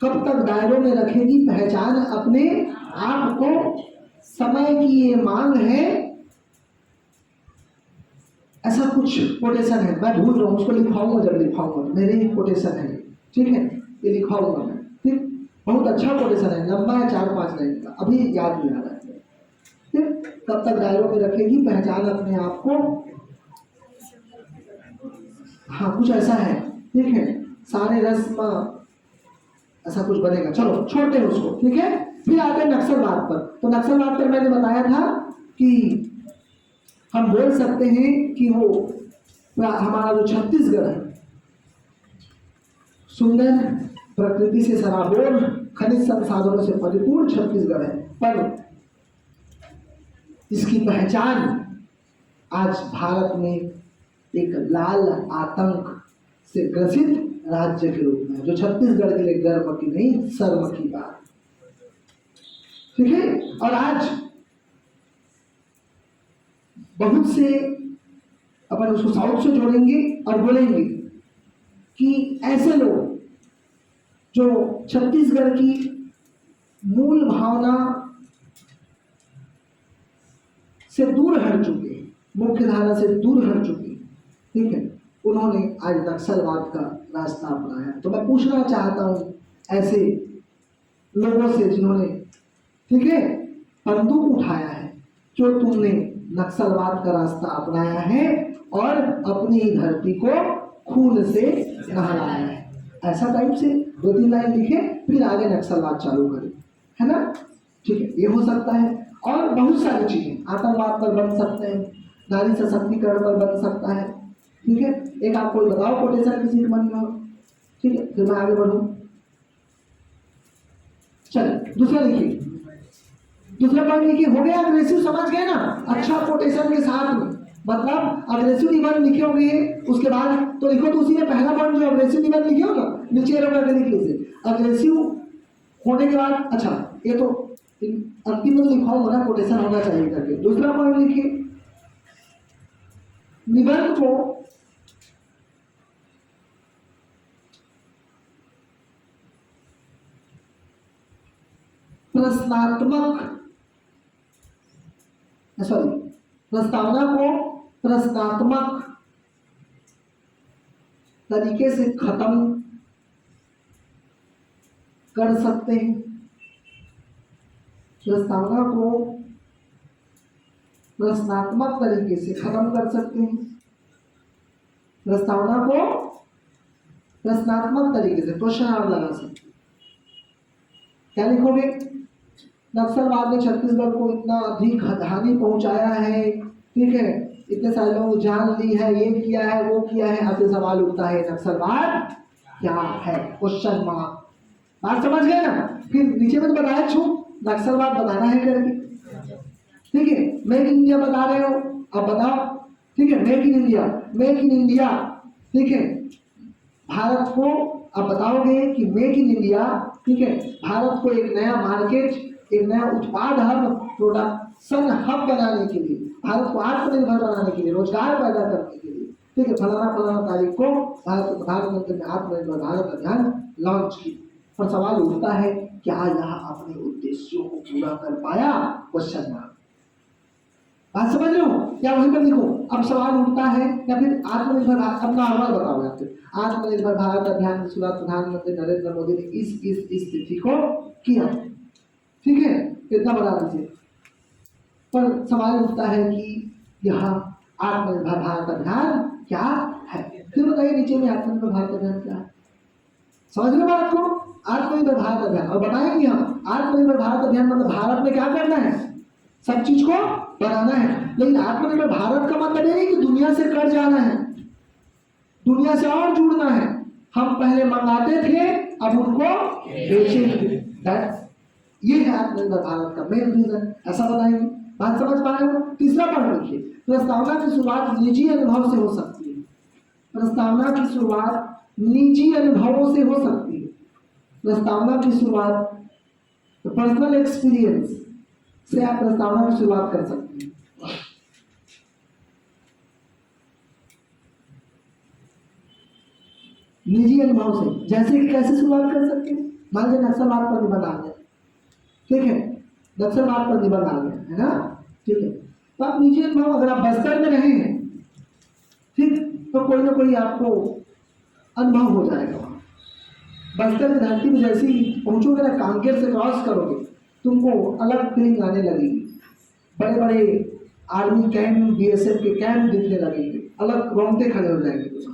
कब तक दायरों में रखेगी पहचान अपने आप को, समय की ये मांग है। ऐसा कुछ कोटेशन है, मैं भूल रहा हूँ, उसको लिखवाऊंगा जब लिखवाऊंगा, मेरे ही कोटेशन है, ठीक है, ये लिखवाऊंगा मैं, ठीक। बहुत अच्छा कोटेशन है, लंबा है, 4-5 लाइन का, अभी याद नहीं आ रहा है, ठीक। कब तक दायरों में रखेगी पहचान अपने आप को, हाँ कुछ ऐसा है, ठीक है। सारे रस्म ऐसा कुछ बनेगा, चलो छोड़ते हैं उसको, ठीक है। फिर आते हैं नक्सलवाद पर। तो नक्सलवाद पर मैंने बताया था कि हम बोल सकते हैं कि वो हमारा जो छत्तीसगढ़ है, सुंदर प्रकृति से सराबोर, खनिज संसाधनों से परिपूर्ण छत्तीसगढ़ है, पर इसकी पहचान आज भारत में एक लाल आतंक से ग्रसित राज्य के रूप में, जो छत्तीसगढ़ के लिए गर्व की नहीं शर्म की बात, ठीक है। और आज बहुत से अपन उसको साउथ से जोड़ेंगे और बोलेंगे कि ऐसे लोग जो छत्तीसगढ़ की मूल भावना से दूर हट चुके, मुख्य धारा से दूर हट चुके, ठीक है, उन्होंने आज नक्सलवाद का रास्ता अपनाया। तो मैं पूछना चाहता हूं ऐसे लोगों से जिन्होंने, ठीक है, बंदूक उठाया है, जो तुमने नक्सलवाद का रास्ता अपनाया है और अपनी धरती को खून से नहलाया है, ऐसा टाइप से 2-3 लाइन लिखे, फिर आगे नक्सलवाद चालू करें, है ना, ठीक है। ये हो सकता है, और बहुत सारी चीजें आतंकवाद पर बन सकते हैं, नारी सशक्तिकरण पर बन सकता है, ठीक है। एक आप कोई बताओ कोटेशन किसी के मन में हो, ठीक है, फिर मैं आगे बढ़ूं। चलिए दूसरा लिखिए, दूसरा पॉइंट लिखिए, हो गया अग्रेसिव, समझ गए ना, अच्छा कोटेशन के साथ में, मतलब अग्रेसिव निबंध लिखे होंगे उसके बाद तो लिखो, तो उसी में पहला पॉइंट जो अग्रेसिव निबंध लिखे हो ना, नीचे रख करके लिख लीजिए अग्रेसिव होने के बाद। अच्छा ये तो अंतिम में तो लिखाऊंगा ना, कोटेशन होना चाहिए करके। दूसरा पॉइंट लिखिए, निबंध को प्रस्तावना को प्रश्नात्मक तरीके से खत्म कर सकते हैं, प्रस्तावना को प्रश्नात्मक तरीके से खत्म कर सकते हैं, प्रस्तावना को प्रश्नात्मक तरीके से क्वेश्चन आप लगा सकते हैं। क्या लिखोगे, नक्सलवाद ने छत्तीसगढ़ को इतना अधिक हानि पहुंचाया है, ठीक है, इतने सारे लोग जान ली है, ये किया है, वो किया है, अब सवाल उठता है नक्सलवाद क्या है, क्वेश्चन मार्क। बात समझ गए ना। फिर नीचे में बताया छू नक्सलवाद बताना है करके, ठीक है। मेक इन इंडिया बता रहे हो, अब बताओ, ठीक है, make in India, make in India, ठीक है, भारत को अब बताओगे कि मेक इन इंडिया, ठीक है, भारत को एक नया मार्केट, एक नया उत्पाद हब, प्रोडक्शन हब बनाने के लिए, भारत को आत्मनिर्भर बनाने के लिए, रोजगार पैदा करने के लिए, ठीक है, फलाना तारीख को भारत प्रधानमंत्री ने आत्मनिर्भर भारत अभियान लॉन्च की। पर सवाल उठता है क्या यह अपने उद्देश्यों को पूरा कर पाया, क्वेश्चन मार्क। बात समझ रहे हो, या वहीं पर लिखो, अब सवाल उठता है, या फिर आत्मनिर्भर अपना आह्वान बताओ यहाँ पे, आत्मनिर्भर भारत अभियान की शुरुआत प्रधानमंत्री नरेंद्र मोदी ने इस तिथि को किया, ठीक है, इतना बता दीजिए। पर सवाल उठता है कि यह आत्मनिर्भर भारत अभियान क्या है, फिर बताइए नीचे में आत्मनिर्भर भारत अभियान क्या है, समझ रहे बात को, आत्मनिर्भर भारत अभियान। और बताएंगे हम आत्मनिर्भर भारत अभियान मतलब भारत में क्या करना है, सब चीज को बनाना है, लेकिन आत्मनिर्भर भारत का मतलब ये नहीं कि दुनिया से कट जाना है, दुनिया से और जुड़ना है। हम पहले मंगाते थे, अब उनको बेचेंगे, ये है आत्मनिर्भर भारत का मेन रीजन, ऐसा बताएंगे। बात समझ पा रहे हो। तीसरा पॉइंट लिखिए, प्रस्तावना की शुरुआत निजी अनुभव से हो सकती है, प्रस्तावना की शुरुआत निजी अनुभवों से हो सकती है, प्रस्तावना की शुरुआत तो पर्सनल एक्सपीरियंस से आप प्रस्तावना की शुरुआत कर सकते हैं। निजी अनुभव से, जैसे कि कैसे शुरुआत कर सकते हैं? मान लीजिए नक्सलवाद पर निबंध आ गया, ठीक है, नक्सलवाद पर निबंध आ गया है ना, ठीक है, तो आप निजी अनुभव, अगर आप बस्तर में रहे हैं, ठीक, तो कोई ना कोई आपको अनुभव हो जाएगा वहाँ। बस्तर की धरती में जैसे ही पहुंचोगे ना, कांकेर से क्रॉस करोगे, तुमको अलग फीलिंग आने लगेगी। बड़े बड़े आर्मी कैंप, बीएसएफ के कैंप दिखने लगेंगे, अलग रोंगटे खड़े हो जाएंगे तुम।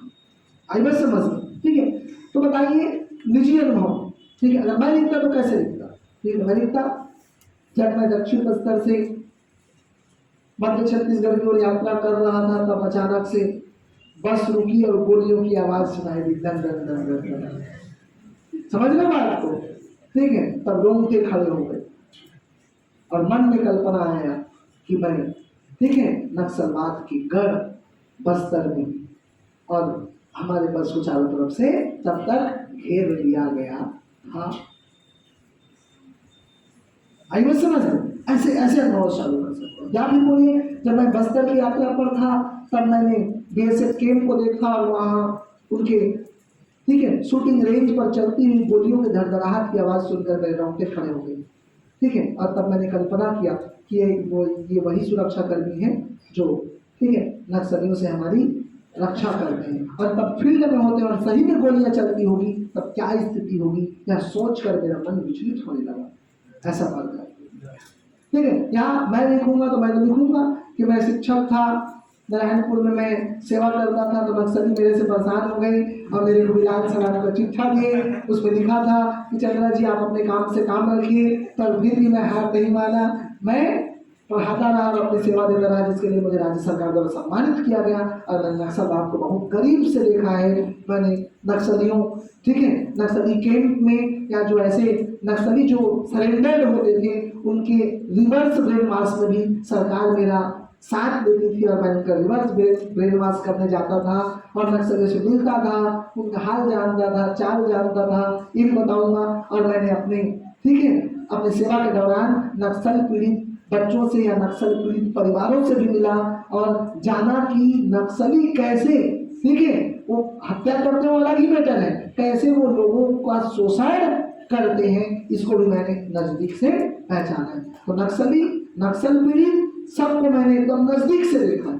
आई बस समझ में, ठीक है। तो बताइए निजी अनुभव, ठीक है, अगर मैं लिखता तो कैसे लिखता? ठीक है, मैं लिखता, जब मैं दक्षिण बस्तर से मध्य छत्तीसगढ़ की ओर यात्रा कर रहा था, तब अचानक से बस रुकी और गोलियों की आवाज सुनाई दी, दन दन दन दन दन। समझ लो बात को, ठीक है। तब रोंगटे खड़े हो गए और मन में कल्पना आया कि मैं, ठीक है, नक्सलवाद की गढ़ बस्तर में, और हमारे बस को चारों तरफ से तब तक घेर लिया गया था। आई बात समझ में? ऐसे ऐसे अनुभव चालू कर सकते हो। या फिर बोलिए, जब मैं बस्तर की यात्रा पर था, तब मैंने बीएसएफ कैंप को देखा और वहाँ उनके, ठीक है, शूटिंग रेंज पर चलती हुई गोलियों के धड़धड़ाहट की आवाज़ सुनकर मेरे रोंगटे खड़े हो गए, ठीक है। और तब मैंने कल्पना किया कि ये वही सुरक्षा कर्मी है जो, ठीक है, नक्सलियों से हमारी रक्षा करते हैं। और तब फील्ड में होते और सही में गोलियां चलती होगी, तब क्या स्थिति होगी, यह सोचकर मेरा मन विचलित होने लगा। ऐसा पल था, ठीक है। यहाँ मैं लिखूंगा तो मैं तो लिखूंगा कि मैं शिक्षक था, नारायणपुर में मैं सेवा करता था, तो नक्सली मेरे से परेशान हो गए और मेरे को विधानसभा का चिट्ठा दिए। उसमें लिखा था कि चंद्रा जी आप अपने काम से काम रखिए, पर फिर भी मैं हार नहीं माना, मैं पढ़ाता रहा और अपनी सेवा देता रहा, जिसके लिए मुझे राज्य सरकार द्वारा सम्मानित किया गया। और मैंने नक्सलवाद को बहुत करीब से देखा है। मैंने नक्सलियों, ठीक है, नक्सली कैंप में, या जो ऐसे नक्सली जो सरेंडर्ड होते थे, उनके रिवर्स ब्रेन मास में भी सरकार मेरा साथ देती थी और मैं उनका रिवर्स ब्रेन मास करने जाता था और नक्सलियों से मिलता था, उनका हाल जानता था, चाल जानता था, ये भी बताऊंगा। और मैंने अपने, ठीक है, अपने सेवा के दौरान नक्सल पीड़ित बच्चों से या नक्सल पीड़ित परिवारों से भी मिला और जाना कि नक्सली कैसे, ठीक है, वो हत्या करने वाला ही बेटर है, कैसे वो लोगों का शोषण करते हैं, इसको भी मैंने नजदीक से पहचाना है। तो नक्सली, नक्सल पीड़ित सबको मैंने एकदम नजदीक से देखा है।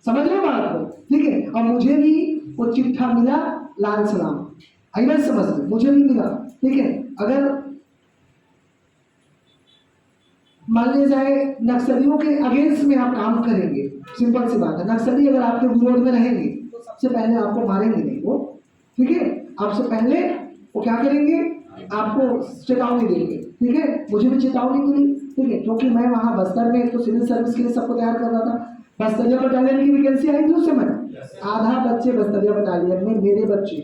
समझ रहे बात को, ठीक है। और मुझे भी वो चिट्ठा मिला, लाल सलाम, आई बात समझ में, मुझे भी मिला, ठीक है। अगर मान लिया जाए नक्सलियों के अगेंस्ट में आप काम करेंगे, सिंपल सी बात है, नक्सली अगर आपके विरोध में रहेंगे तो सबसे पहले आपको मारेंगे नहीं वो, ठीक है, आपसे पहले वो क्या करेंगे, आपको चेतावनी देंगे, ठीक है। मुझे भी चेतावनी मिली, ठीक है, क्योंकि मैं वहाँ बस्तर में तो सिविल सर्विस के लिए सबको तैयार कर रहा था। बस्तरिया बटालियन की वैकेंसी आई थी उस समय, आधा बच्चे बस्तरिया बटालियन में मेरे बच्चे,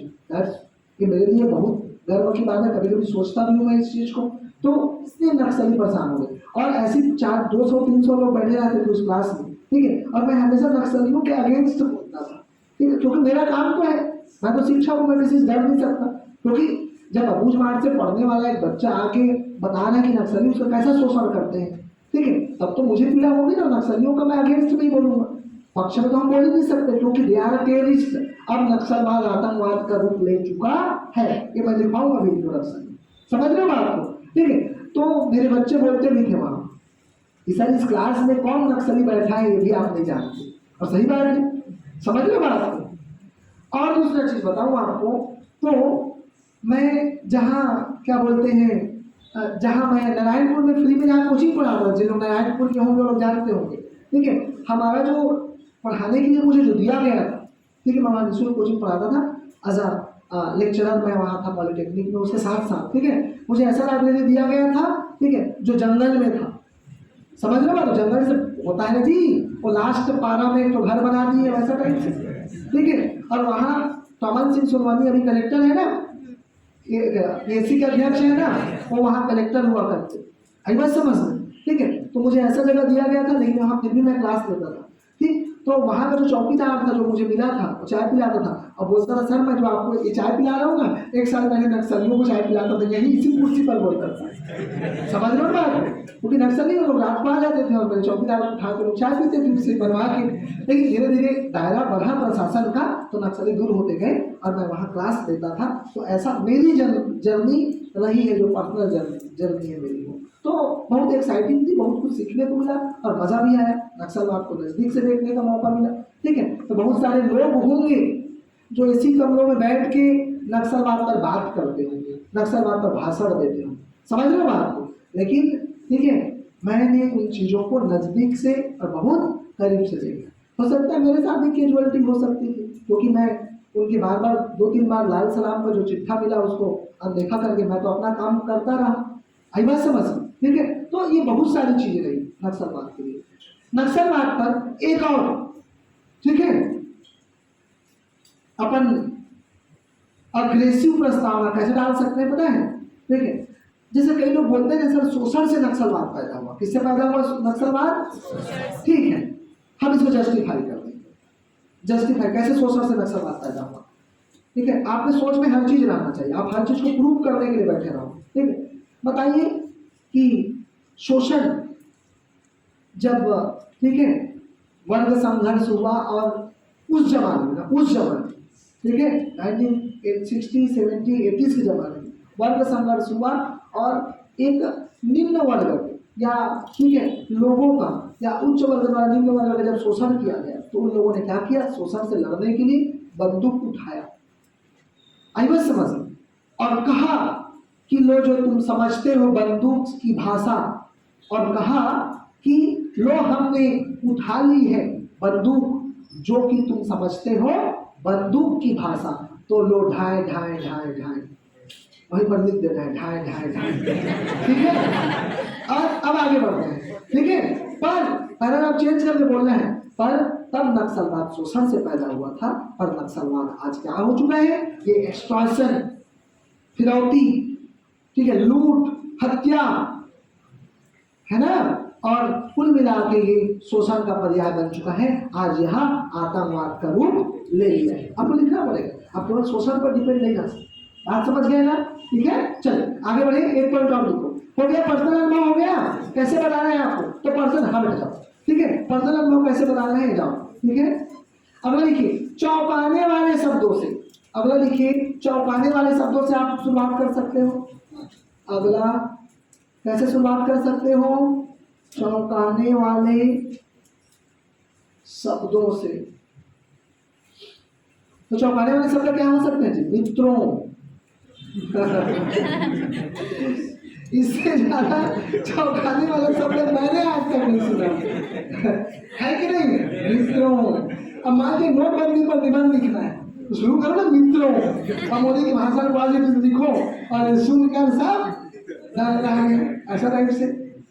ये मेरे लिए बहुत गर्व की बात है, कभी कभी सोचता भी हूँ मैं इस चीज़ को। तो इसलिए नक्सली परेशान हो गए और ऐसी 200-300 लोग बैठे रहते थे उस क्लास में, ठीक है। और मैं हमेशा नक्सलियों के अगेंस्ट बोलता था, ठीक है, क्योंकि मेरा काम तो है, मैं तो शिक्षा को मैं किसी से डर नहीं सकता। क्योंकि जब अबूझ मार्ग से पढ़ने वाला एक बच्चा आके बता रहा है कि नक्सली उसका कैसा शोषण करते हैं, ठीक है, तब तो मुझे पीड़ा होगी ना। नक्सलियों का मैं अगेंस्ट नहीं बोलूंगा, पक्ष में तो हम बोल ही नहीं सकते, क्योंकि दे आर टेररिस्ट। अब नक्सलवाद आतंकवाद का रूप ले चुका है, ये मैं दिखाऊंगा भी इंट्रोडक्शन में, समझ रहे हो बात को, ठीक है। तो मेरे बच्चे बोलते भी थे वहाँ कि सर इस क्लास में कौन नक्सली बैठा है ये भी आप नहीं जानते, और सही बात है, समझ रहे हो बात को। और दूसरा चीज बताऊँ आपको, तो मैं जहाँ क्या बोलते हैं, जहाँ मैं नारायणपुर में फ्री में जहाँ कोचिंग पढ़ाता हूँ, जिन लोग नारायणपुर के होंगे लोग जानते होंगे, ठीक है, हमारा जो पढ़ाने के लिए मुझे जो दिया गया था, ठीक है, मैं वहाँ निःशुल्क कोचिंग पढ़ाता था, एज अ लेक्चरर मैं वहाँ था पॉलिटेक्निक में। उसके साथ साथ, ठीक है, मुझे ऐसा लाइब्रेरी दिया गया था, ठीक है, जो जंगल में था, समझ रहे हो, तो जंगल से होता है ना जी, वो लास्ट पारा में तो घर बना दिए वैसा टाइप से, ठीक है। और वहाँ कमल सिंह सोलवानी अभी कलेक्टर है ना, एसी के अध्यक्ष है ना, वो वहाँ कलेक्टर हुआ करते, आई बात समझ में, ठीक है। तो मुझे ऐसा जगह दिया गया था, लेकिन वहाँ फिर भी मैं क्लास लेता था, ठीक। तो वहाँ का जो चौकीदार था जो मुझे मिला था वो चाय पिलाता था और बोलता था, सर मैं जो आपको ये चाय पिला रहा हूँ ना, एक साल पहले नक्सलियों को चाय पिलाता था, यही इसी कुर्सी पर बोलता था। समझ लो ना बात, क्योंकि नक्सली लोग रात को आ जाते थे और मेरे चौकीदार को उठा कर चाय पीते थे उसे बनवा के। लेकिन धीरे धीरे दायरा बढ़ा प्रशासन का, तो नक्सली दूर होते गए और मैं वहाँ क्लास देता था। तो ऐसा मेरी जर्नी रही है, जो पर्सनल जर्नी है मेरी वो, तो बहुत एक्साइटिंग थी, बहुत कुछ सीखने को मिला और मज़ा भी आया, नक्सलवाद को नज़दीक से देखने का मौका मिला। ठीक है, तो बहुत सारे लोग होंगे जो इसी कमरों में बैठ के नक्सलवाद पर बात करते होंगे, नक्सलवाद पर भाषण देते होंगे, समझ रहे हो बात को। लेकिन ठीक है, मैंने उन चीज़ों को नज़दीक से और बहुत करीब से देखा। हो सकता है मेरे साथ भी कैजुअलिटी हो सकती थी, क्योंकि मैं उनके बार बार 2-3 बार लाल सलाम का जो चिट्ठा मिला उसको अनदेखा करके मैं तो अपना काम करता रहा। आई बात समझ, ठीक है। तो ये बहुत सारी चीजें रही नक्सलवाद के लिए। नक्सलवाद पर एक और, ठीक है, अपन अग्रेसिव प्रस्तावना कैसे डाल सकते हैं पता है? ठीक है, जैसे कई लोग बोलते हैं सर शोषण से नक्सलवाद पैदा हुआ। किससे पैदा हुआ नक्सलवाद? ठीक है, हम इसको जस्टिफाई कर देंगे। जस्टिफाई कैसे शोषण से नक्सलवाद पैदा हुआ? ठीक है, आपके सोच में हर चीज रहना चाहिए, आप हर चीज को प्रूव करने के लिए बैठे रहो। ठीक है, बताइए कि शोषण जब, ठीक है, वर्ग संघर्ष हुआ और उस जमाने में, उस जमाने, ठीक है, 1960, 70, 80 के जमाने में वर्ग संघर्ष हुआ और एक निम्न वर्ग या, ठीक है, लोगों का या उच्च वर्ग द्वारा निम्न वर्ग का जब शोषण किया गया तो उन लोगों ने क्या किया? शोषण से लड़ने के लिए बंदूक उठाया। आई बात समझ, और कहा कि लो जो तुम समझते हो बंदूक की भाषा, और कहा कि लो हमने उठा ली है बंदूक जो कि तुम समझते हो बंदूक की भाषा, तो लो ढाए ढाए ढाए ढाए, वहीं पर लिख देना है ढाए ढाए ढाए। ठीक है, और अब आगे बढ़ते हैं। ठीक है, पर पैराग्राफ चेंज करके बोलना है, पर तब नक्सलवाद शोषण से पैदा हुआ था, पर नक्सलवाद आज क्या हो चुका है? ये एक्सटॉर्शन, फिरौती, ठीक है, लूट, हत्या, है ना, और कुल मिला के ये शोषण का पर्याय बन चुका है। आज यहाँ आतंकवाद का रूप ले लिया है। आपको लिखना पड़ेगा, आप केवल शोषण पर डिपेंड नहीं कर सकते। बात समझ गए ना? ठीक है, चलिए आगे बढ़े। एक पॉइंट और लिखो, हो गया पर्सनल अनुभव, हो गया कैसे बताना है आपको, तो पर्सन, हाँ बैठ जाओ। ठीक है, पर्सनल अनुभव कैसे बताना है, जाओ। ठीक है, अगला लिखिए चौंकाने वाले शब्दों से। अगला लिखिए चौंकाने वाले शब्दों से आप शुरुआत कर सकते हो। अगला कैसे शुरुआत कर सकते हो? चौंकाने वाले शब्दों से। तो चौंकाने वाले शब्द क्या हो सकते हैं जी? मित्रों। इससे ज्यादा चौंकाने वाला शब्द मैंने आज तक नहीं सुना है कि नहीं? मित्रों। अब मान लीजिए नोटबंदी पर निबंध लिखना है, तो शुरू करो ना मित्रों, अब मोदी की भाषा में पॉजिटिव लिखो और सुनकर सब डर रहा है, ऐसा टाइप से,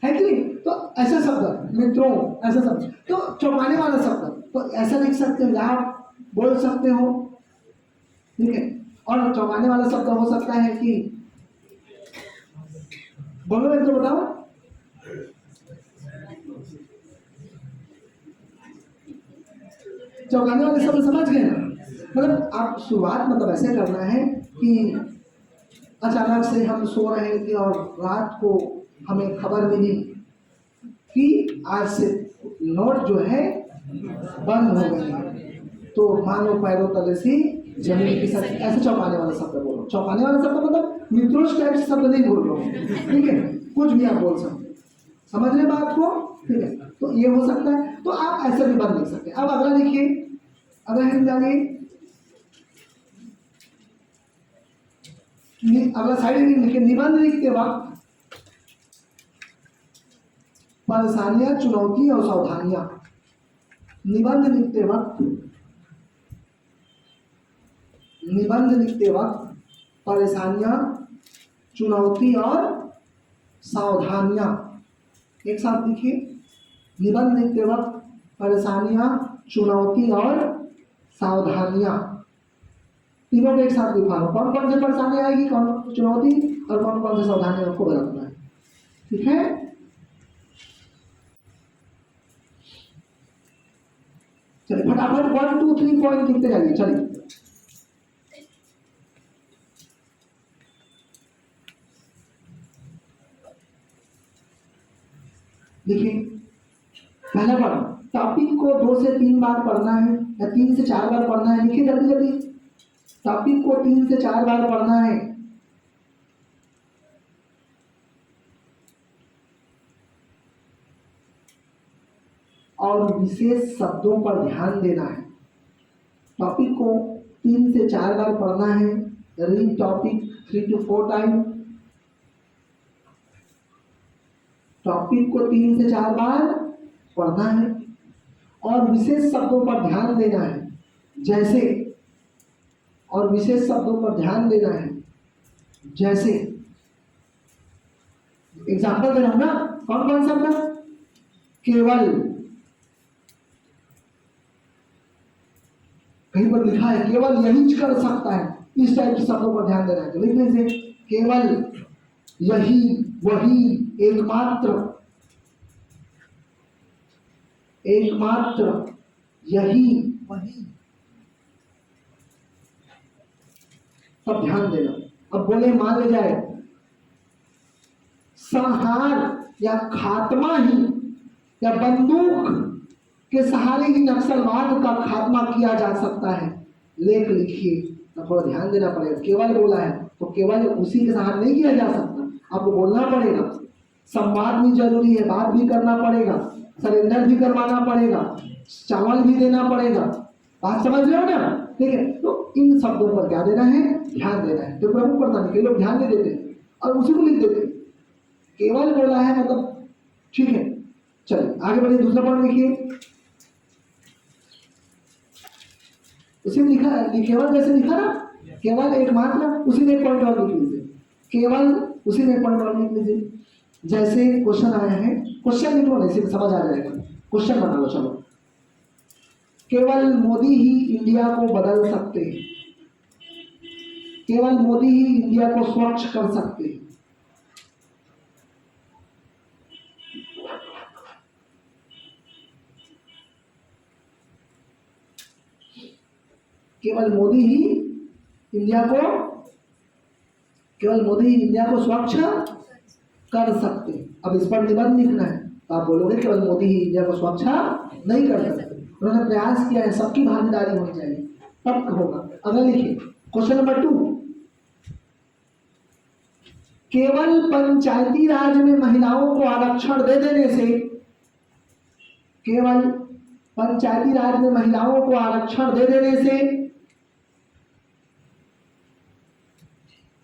है कि नहीं? तो ऐसा शब्द मित्रों, ऐसा शब्द, तो चौंकाने वाला शब्द, तो ऐसा लिख सकते हो, आप बोल सकते हो। ठीक है, और चौंकाने वाला शब्द हो सकता है कि, बोलो एक तो बताओ। चौंकाने वाले शब्द समझ गए ना? मतलब आप शुरुआत मतलब ऐसे करना है कि अचानक से हम सो रहे थे और रात को हमें खबर मिली कि आज से नोट जो है बंद हो गई है, तो मानो पैरों तले से जमीन की सच, ऐसे चौंकाने वाला शब्द बोलो। चौंकाने वाला शब्द मतलब मित्रों टाइप से शब्द नहीं बोल रहा हूँ, ठीक है, कुछ भी आप बोल सकते, समझ रहे बात को? ठीक है, तो ये हो सकता है, तो आप ऐसे भी बंद लिख सकते हैं। अब अगला लिखिए, अगला हिंद जाइए, अगला साइड लिखिए, निबंध लिखते वक्त परेशानियां, चुनौती और सावधानियां। निबंध लिखते वक्त, निबंध लिखते वक्त परेशानियां, चुनौती और सावधानियां। एक साथ लिखिए, निबंध लिखते वक्त परेशानियां, चुनौती और सावधानियां, तीनों को एक साथ लिखा हो। कौन कौन से परेशानी आएगी, कौन चुनौती और कौन कौन से सावधानी आपको बरतना है। ठीक है, चलिए फटाफट 1 2 3 पॉइंट लिखते जाइए। चलिए देखिए, पहला पढ़ो, टॉपिक को 2 से 3 बार पढ़ना है या 3 से 4 बार पढ़ना है। लिखिए जल्दी जल्दी, टॉपिक को 3 से 4 बार पढ़ना है। और विशेष शब्दों पर ध्यान देना है। टॉपिक को 3 से 4 बार पढ़ना है। Read topic 3 to 4 time. Topic को 3 से 4 बार पढ़ना है और विशेष शब्दों पर ध्यान देना है। जैसे, और विशेष शब्दों पर ध्यान देना है जैसे, एग्जाम्पल दे रहा हूं ना, कौन कौन सा? केवल, कहीं पर लिखा है केवल यही कर सकता है, इस टाइप के शब्दों पर ध्यान देना है। तो लिख लीजिए, केवल, यही, वही, एकमात्र, एकमात्र, यही, वही, तब ध्यान देना। अब बोले मान ले जाए संहार या खात्मा ही या बंदूक के सहारे ही नक्सलवाद का खात्मा किया जा सकता है, लेख लिखिए। तो थोड़ा ध्यान देना पड़ेगा। केवल बोला है तो केवल उसी के सहारे नहीं किया जा सकता, आपको बोलना पड़ेगा। संवाद भी जरूरी है, बात भी करना पड़ेगा, सरेंडर भी करवाना पड़ेगा, चावल भी देना पड़ेगा। बात समझ रहे हो ना? ठीक है, तो इन शब्दों पर क्या देना है? ध्यान देना है। तो प्रभु पढ़ता नहीं, कई लोग ध्यान नहीं देते और उसी को लिख देते। केवल बोला है मतलब ठीक है। चलिए आगे बढ़िए, दूसरा पॉइंट लिखिए। उसी में लिखा है, केवल जैसे लिखा ना, केवल एकमात्र, उसी में एक पॉइंट और लिख लीजिए। केवल, उसी में एक पॉइंट और लिख लीजिए। जैसे क्वेश्चन आया है, क्वेश्चन लिख लो ना, इसी में समझ आ जाएगा। क्वेश्चन बना लो। चलो, केवल मोदी ही इंडिया को बदल सकते हैं। केवल मोदी ही इंडिया को स्वच्छ कर सकते हैं। केवल मोदी ही इंडिया को, केवल मोदी ही इंडिया को स्वच्छ कर सकते। अब इस पर निबंध लिखना है तो आप बोलोगे केवल मोदी ही इंडिया को स्वच्छ नहीं कर सकते, उन्होंने प्रयास किया है, सबकी भागीदारी होनी चाहिए, तब होगा। अगर लिखिए क्वेश्चन नंबर 2, केवल पंचायती राज में महिलाओं को आरक्षण दे देने से, केवल पंचायती राज में महिलाओं को आरक्षण दे देने से,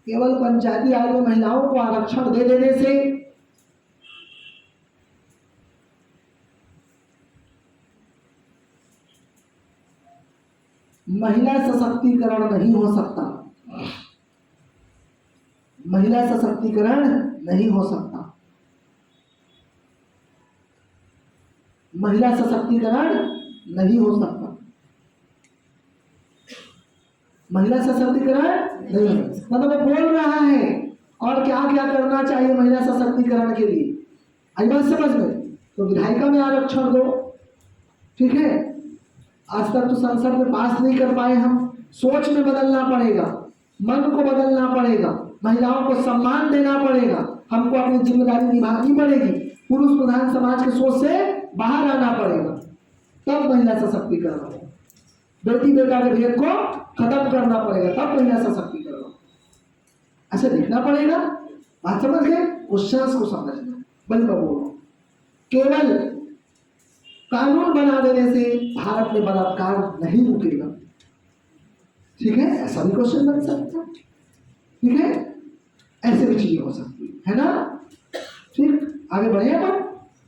केवल पंचायती राज में महिलाओं को आरक्षण दे देने से महिला सशक्तिकरण नहीं हो सकता। महिला सशक्तिकरण नहीं हो सकता। महिला सशक्तिकरण नहीं हो सकता। महिला सशक्तिकरण नहीं, मतलब वो बोल रहा है और क्या क्या करना चाहिए महिला सशक्तिकरण के लिए, आई बात समझ में? तो विधायिका में आरक्षण दो, ठीक है। आज तक तो संसद में पास नहीं कर पाए हम, सोच में बदलना पड़ेगा, मन को बदलना पड़ेगा, महिलाओं को सम्मान देना पड़ेगा, हमको अपनी जिम्मेदारी निभानी पड़ेगी, पुरुष प्रधान समाज के सोच से बाहर आना पड़ेगा, तब महिला सशक्तिकरण होगा। बेटी बेटा के भेद को खत्म करना पड़ेगा, तब महिला सशक्तिकरण होगा। ऐसे देखना पड़ेगा। बात समझ गए? क्वेश्चंस को समझना। बल बोलो, केवल कानून बना देने से भारत में बलात्कार नहीं रुकेगा, ठीक है, ऐसा भी क्वेश्चन बन सकता है, ठीक है, ऐसे भी चीजें हो सकती है ना। ठीक, आगे बढ़े अपन,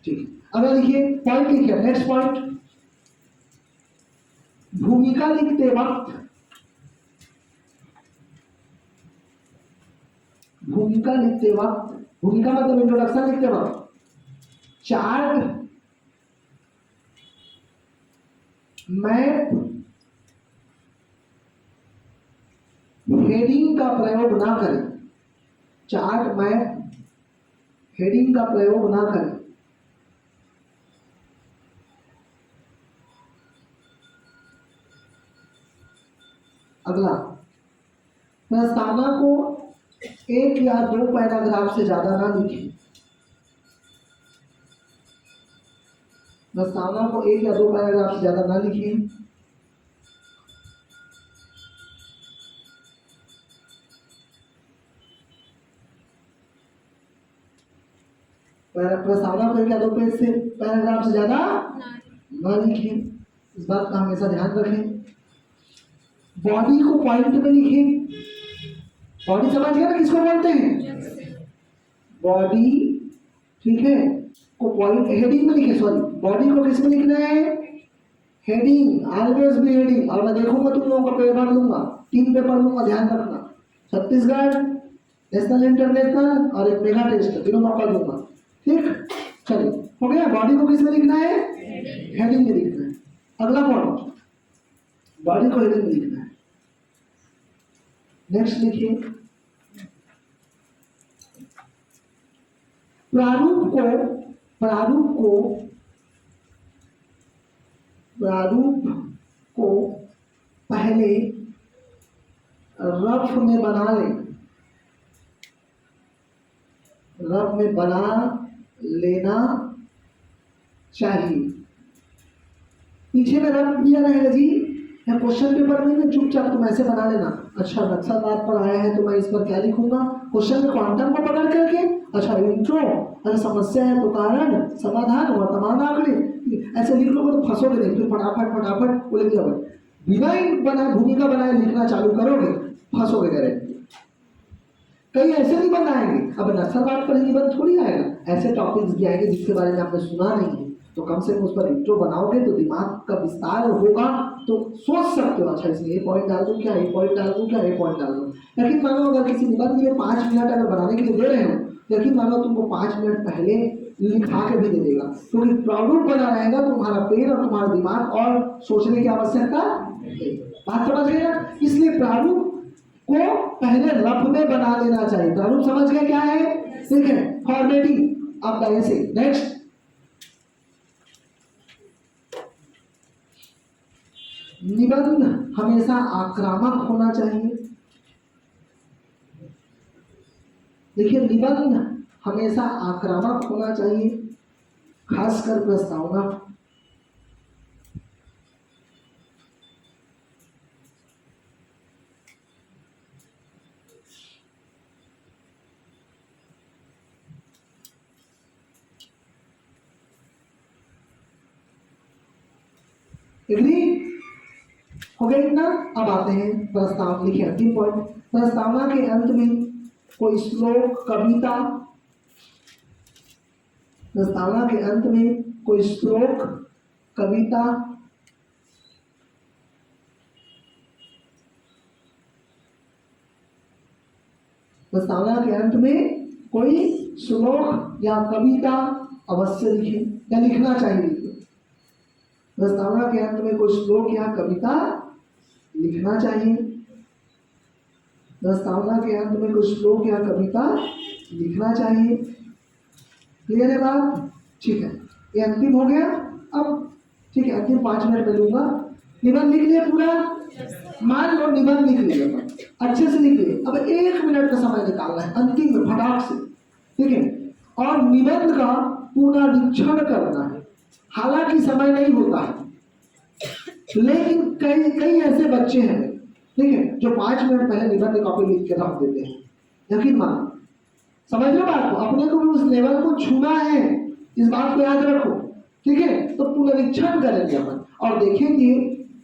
ठीक है। अगर लिखिए पॉइंट लिखिए, नेक्स्ट पॉइंट, भूमिका लिखते वक्त, भूमिका लिखते वक्त, भूमिका मतलब इंट्रोडक्शन लिखते वक्त चार्ट, मैप, हेडिंग का प्रयोग ना करें। चार्ट, मैप, हेडिंग का प्रयोग ना करें। अगला, प्रस्तावना को एक या दो पैराग्राफ से ज्यादा ना लिखें। प्रस्तावना को एक या दो पैराग्राफ से ज्यादा ना लिखें। प्रस्तावना को एक या दो पेज से पैराग्राफ से ज्यादा ना लिखें, इस बात का हमेशा ध्यान रखें। बॉडी को पॉइंट में लिखें। बॉडी समझ गया ना किसको बोलते हैं? बॉडी, ठीक है, को पॉइंट हेडिंग में लिखे। सॉरी, बॉडी को किस में लिखना है? हेडिंग, ऑलवेज भी हेडिंग। और मैं देखूंगा तुम लोगों का पेपर लूंगा, 3 पेपर लूंगा, ध्यान रखना। छत्तीसगढ़, नेशनल इंटरनेशनल और एक मेगा टेस्ट, तीनों मौका दूंगा, ठीक। चलिए, हो गया। बॉडी को किस में लिखना है? हेडिंग में लिखना है। अगला पॉइंट, बॉडी को हेडिंग में लिखना है। नेक्स्ट लिखिए, प्रारूप को पहले रफ में बना लें, रफ में बना लेना चाहिए। पीछे में रफ दिया रहेगा जी, या क्वेश्चन पेपर में ना चुपचाप तुम ऐसे बना लेना। अच्छा, नक्सल बात पर आया है तो मैं इस पर क्या लिखूंगा? क्वेश्चन में क्वांटम को पकड़ करके, अच्छा इंट्रो, अगर समस्या है तो कारण, समाधान, वर्तमान आंकड़े, ऐसे लिख लोगे तो फंसोगे नहीं। फिर फटाफट वो लिख जाओगे। बिना बनाए भूमिका बनाए लिखना चालू करोगे, फंसोगे गारंटी। कई ऐसे नहीं बनाएंगे, अब नक्सलवाद पर निबंध थोड़ी आएगा, ऐसे टॉपिक्स भी आएंगे जिसके बारे में आपने सुना नहीं है, तो कम से कम उस पर इंट्रो बनाओगे तो दिमाग का विस्तार होगा, तो सोच सकते हो अच्छा इसमें ये पॉइंट डाल दूं क्या, ये पॉइंट डाल दूं क्या, ये पॉइंट डाल दूं। लेकिन मानो अगर किसी निबंध के 5 मिनट अगर बनाने के लिए दे रहे हो, लेकिन मानो तुमको 5 मिनट पहले लिखा के भी दे देगा, क्योंकि प्रारूप बना रहेगा तुम्हारा पेन और तुम्हारा दिमाग और सोचने की आवश्यकता। बात समझ गए ना? इसलिए प्रारूप को पहले रफ में बना लेना चाहिए। प्रारूप समझ गए क्या है? ठीक है, फॉर्मेटिंग। अब ऐसे नेक्स्ट, निबंध हमेशा आक्रामक होना चाहिए। देखिए, निबंध हमेशा आक्रामक होना चाहिए, खासकर प्रस्तावना। एग्री हो गया इतना? अब आते हैं प्रस्ताव। लिखिए अंतिम पॉइंट, प्रस्तावना के अंत में कोई श्लोक, कविता, प्रस्तावना के अंत में कोई श्लोक, कविता, प्रस्तावना के अंत में कोई श्लोक या कविता अवश्य लिखे या लिखना चाहिए। प्रस्तावना के अंत में कोई श्लोक या कविता लिखना चाहिए। प्रस्तावना के अंत में कोई श्लोक या कविता लिखना चाहिए। क्लियर है बात? ठीक है, ये अंतिम हो गया। अब ठीक है, अंतिम 5 मिनट में लूंगा। निबंध लिख लिया पूरा? मान लो निबंध लिख लिया, अच्छे से लिख लिया। अब 1 मिनट का समय निकालना है अंतिम में फटाक से, ठीक है। और निबंध का पुनरीक्षण करना है। हालांकि समय नहीं होता है, लेकिन कई ऐसे बच्चे हैं, ठीक है, जो 5 मिनट पहले निबंध कॉपी लिख के रख देते हैं। यकीन मानो, समझ लो बात को, अपने को भी उस लेवल को छूना है, इस बात को याद रखो, ठीक है। तो पुनरीक्षण करेंगे अपन और देखेंगे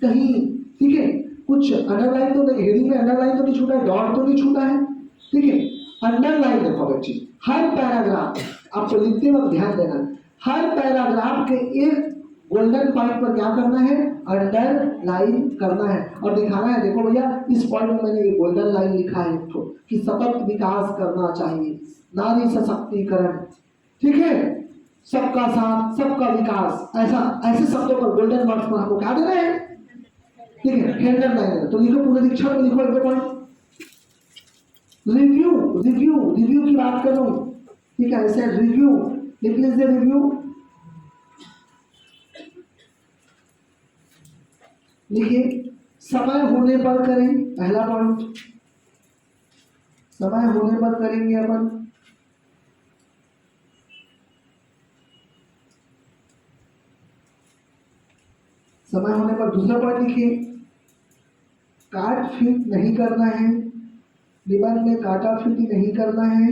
कहीं, ठीक है, कुछ अंडरलाइन तो नहीं, हेडिंग में अंडरलाइन तो नहीं छूटा है, डॉट तो नहीं छूटा है, ठीक है। अंडरलाइन देखो बच्चे, हर पैराग्राफ आपको लिखते वक्त ध्यान देना है, हर पैराग्राफ के एक गोल्डन पॉइंट पर क्या करना है? अंडरलाइन करना है और दिखाना है, देखो भैया इस पॉइंट में मैंने ये गोल्डन लाइन लिखा है तो कि सतत विकास करना चाहिए, नारी सशक्तिकरण, ठीक है, सबका साथ, सबका विकास, ऐसा ऐसे शब्दों पर गोल्डन वर्ड्स पर आपको क्या देना है? ठीक है, अंडरलाइन। तो लिखो पुनरीक्षण में, लिखो एक पॉइंट, रिव्यू की बात करूं, ठीक है, ऐसे रिव्यू लिख लीजिए। रिव्यू लिखिए, समय होने पर करें, पहला पॉइंट समय होने पर करेंगे अपन। समय होने पर दूसरा पॉइंट लिखिए, काट फीट नहीं करना है, निबंध में काटा फीटी नहीं करना है।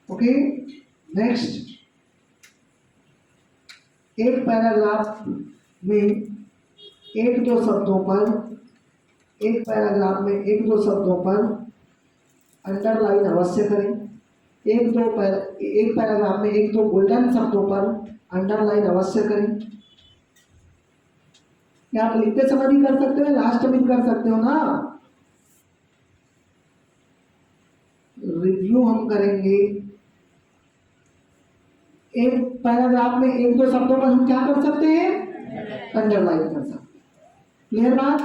ओके, नेक्स्ट, एक पैराग्राफ में एक दो शब्दों पर, एक पैराग्राफ में एक दो शब्दों पर अंडरलाइन अवश्य करें। एक पैराग्राफ में एक दो गोल्डन शब्दों पर अंडरलाइन अवश्य करें। क्या आप लिखते समय भी कर सकते हो, लास्ट में भी कर सकते हो ना। रिव्यू हम करेंगे, एक पैराग्राफ में एक दो शब्दों पर हम क्या कर सकते हैं, अंडरलाइन कर सकते हैं। क्लियर बात?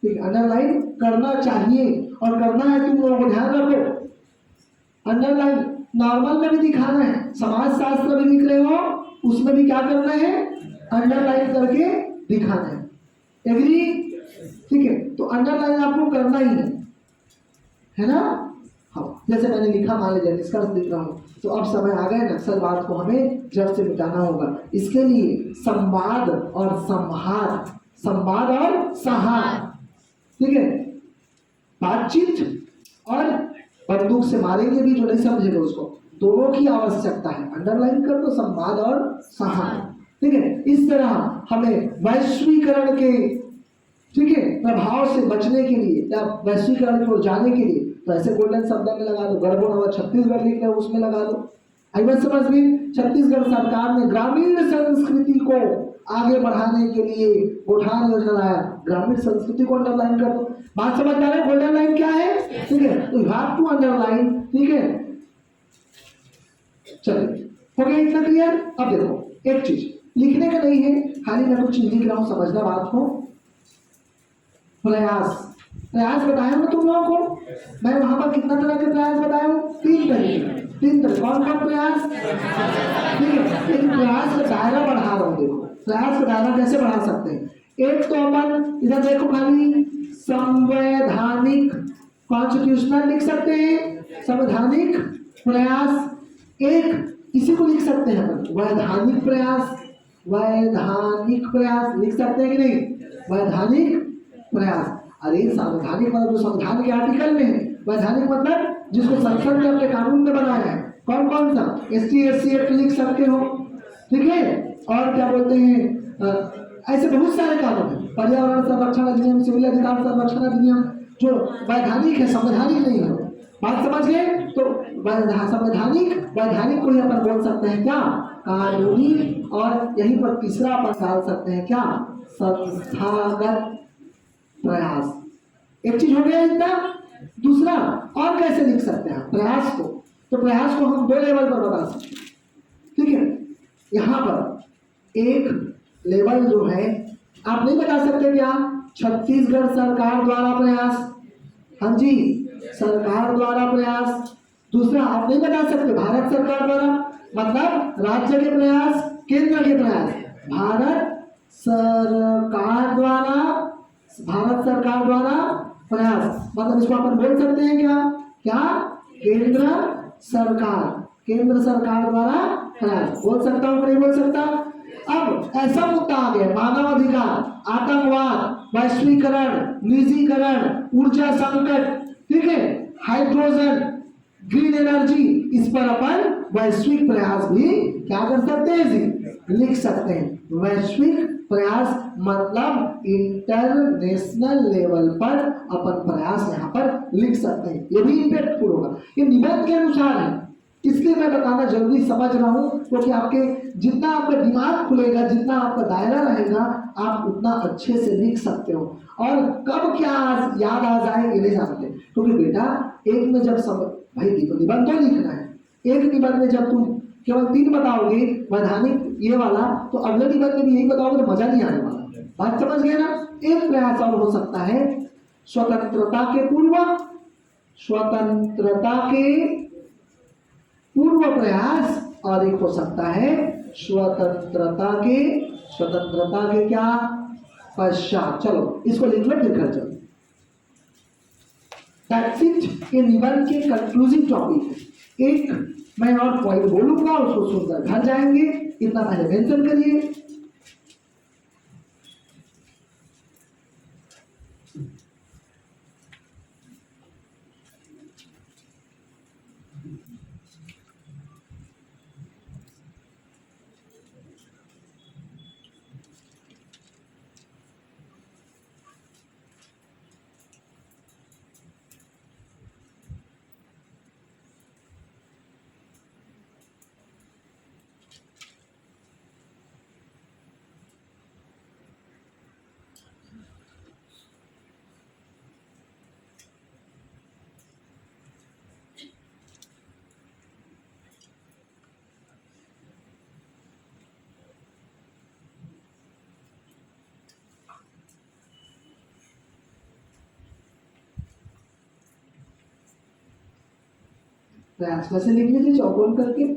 ठीक, अंडरलाइन करना चाहिए और करना है, तुम लोगों को ध्यान रखो। अंडरलाइन नॉर्मल में भी दिखाना है, समाज शास्त्र में लिख रहे हो उसमें भी क्या करना है, अंडरलाइन करके दिखाना है। एग्री? ठीक है, तो अंडरलाइन आपको करना ही है ना। हाँ, जैसे मैंने लिखा, मान लीजिए निष्कर्ष लिख रहा हूँ, तो अब समय आ गया नक्सलवाद को हमें जड़ से मिटाना होगा। इसके लिए संवाद और संहार, संवाद और संहार, ठीक है, बातचीत और बंदूक से मारेंगे भी जो नहीं समझेगा उसको, दोनों की आवश्यकता है। अंडरलाइन कर दो, संवाद और संहार, ठीक है। इस तरह हमें वैश्वीकरण के, ठीक है, प्रभाव से बचने के लिए या वैश्वीकरण को जाने के लिए, तो ऐसे गोल्डन शब्द में लगा दो, गढ़बो नवा छत्तीसगढ़ लिख रहे हो उसमें लगा दो। आई बात समझ में? छत्तीसगढ़ सरकार ने ग्रामीण संस्कृति को आगे बढ़ाने के लिए गोठान योजना लाया, ग्रामीण संस्कृति को अंडरलाइन कर दो। बात समझ में आ रहा है? गोल्डन लाइन क्या है, ठीक है, तो यू हैव टू अंडरलाइन, ठीक है। चलिए, हो गया इतना क्लियर? अब देखो, एक चीज लिखने का नहीं है, खाली मैं कुछ लिख रहा हूं, समझना बात को। प्रयास, प्रयास बताया ना तुम लोगों को, मैं वहां पर कितना तरह के प्रयास बताया हूं, तीन तरह। कौन कौन प्रयास? ठीक है, लेकिन प्रयास का दायरा बढ़ा रहा हूं। देखो प्रयास का दायरा कैसे बढ़ा सकते हैं। एक तो अपन इधर देखो, खाली संवैधानिक, कॉन्स्टिट्यूशनल लिख सकते हैं, संवैधानिक प्रयास। एक इसी को लिख सकते हैं अपन, वैधानिक प्रयास, वैधानिक प्रयास लिख सकते हैं कि नहीं, वैधानिक प्रयास। अरे संवैधानिक मतलब जो संविधान के आर्टिकल में है, वैधानिक मतलब जिसको संसद ने अपने कानून में बनाया है। कौन कौन सा? ST SC एक्ट लिख सकते हो, ठीक है, और क्या बोलते हैं, ऐसे बहुत सारे कानून है, पर्यावरण संरक्षण अधिनियम, सिविल अधिकार संरक्षण अधिनियम, जो वैधानिक है, संवैधानिक नहीं है। बात समझ गए? तो संवैधानिक, वैधानिक को ही अपन बोल सकते हैं क्या, कानूनी, और यहीं पर तीसरा अपन डाल सकते हैं क्या, संस्थागत प्रयास। एक चीज हो गया इतना। दूसरा और कैसे लिख सकते हैं प्रयास को, तो प्रयास को हम दो लेवल पर बता सकते हैं, ठीक है। यहाँ पर एक लेवल जो है, आप नहीं बता सकते क्या, छत्तीसगढ़ सरकार द्वारा प्रयास, हाँ जी, सरकार द्वारा प्रयास। दूसरा आप नहीं बता सकते भारत सरकार द्वारा, मतलब राज्य के प्रयास, केंद्र के प्रयास, भारत सरकार द्वारा, भारत सरकार द्वारा प्रयास, मतलब इसको अपन बोल सकते हैं क्या, क्या, केंद्र सरकार, केंद्र सरकार द्वारा प्रयास। बोल सकता हूँ, नहीं बोल सकता? अब ऐसा मुद्दा आ गया, मानव अधिकार, आतंकवाद, वैश्वीकरण, निजीकरण, ऊर्जा संकट, ठीक है, हाइड्रोजन, ग्रीन एनर्जी, इस पर अपन वैश्विक प्रयास भी क्या कर सकते हैं जी, लिख सकते हैं। वैश्विक प्रयास मतलब इंटरनेशनल लेवल पर अपन प्रयास यहाँ पर लिख सकते हैं, ये भी इम्पैक्टफुल होगा। ये निबंध के अनुसार है, इसलिए मैं बताना जरूरी समझ रहा हूँ, क्योंकि आपके जितना आपका दिमाग खुलेगा, जितना आपका दायरा रहेगा, आप उतना अच्छे से लिख सकते हो। और कब क्या याद आ जाए ये नहीं जानते, क्योंकि बेटा एक में जब भाई निबंध तो लिखना है, एक निबंध में जब तुम केवल 3 बताओगे वैधानिक ये वाला, तो अगले निबंध में भी यही बताओगे तो मजा नहीं आने वाला। बात समझ गए ना? एक प्रयास और हो सकता है, स्वतंत्रता के पूर्व, स्वतंत्रता के पूर्व प्रयास, और एक हो सकता है स्वतंत्रता के क्या पश्चात। चलो इसको लिख लो फिर घर चलो। दैट्स इट, ये निबंध के कंक्लूसिव टॉपिक है। एक मैं और पॉइंट बोलूंगा, उसको सुनकर घर जाएंगे, इतना पहले मेंशन करिए। प्रयास वैसे लिख लीजिए चौकोन करके।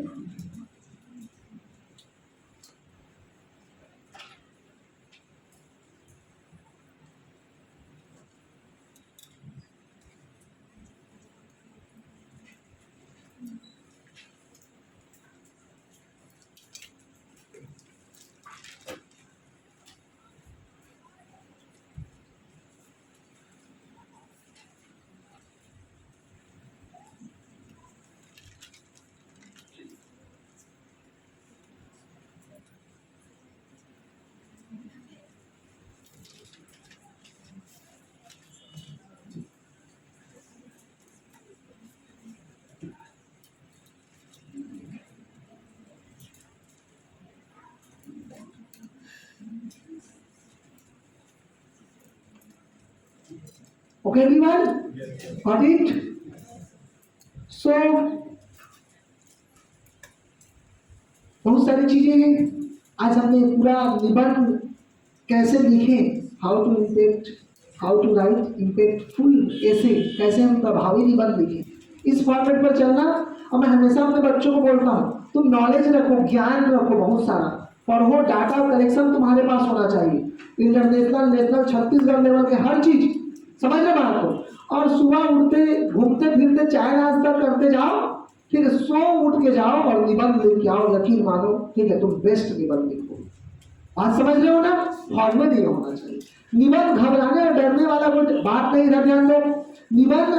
Okay, everyone? Got it? So, बहुत सारी चीजें आज हमने पूरा निबंध कैसे लिखे, हाउ टू राइट इम्पैक्टफुल ऐसे, कैसे हम प्रभावी निबंध लिखे, इस फॉर्मेट पर चलना। और मैं हमेशा अपने बच्चों को बोलता हूँ, तुम नॉलेज रखो, ज्ञान रखो, बहुत सारा पढ़ो, डाटा कलेक्शन तुम्हारे पास होना चाहिए, इंटरनेशनल, नेशनल, छत्तीसगढ़ लेवल के हर चीज समझ लो बात को। और सुबह उठते घूमते फिरते चाय नाश्ता करते जाओ, फिर सो उठ के जाओ और निबंध लिख के आओ, यकीन मानो, ठीक है, तुम बेस्ट निबंध लिखो। बात समझ रहे हो ना? फॉर्मेट ये होना चाहिए। निबंध घबराने और डरने वाला कोई बात नहीं, इधर ध्यान दो। निबंध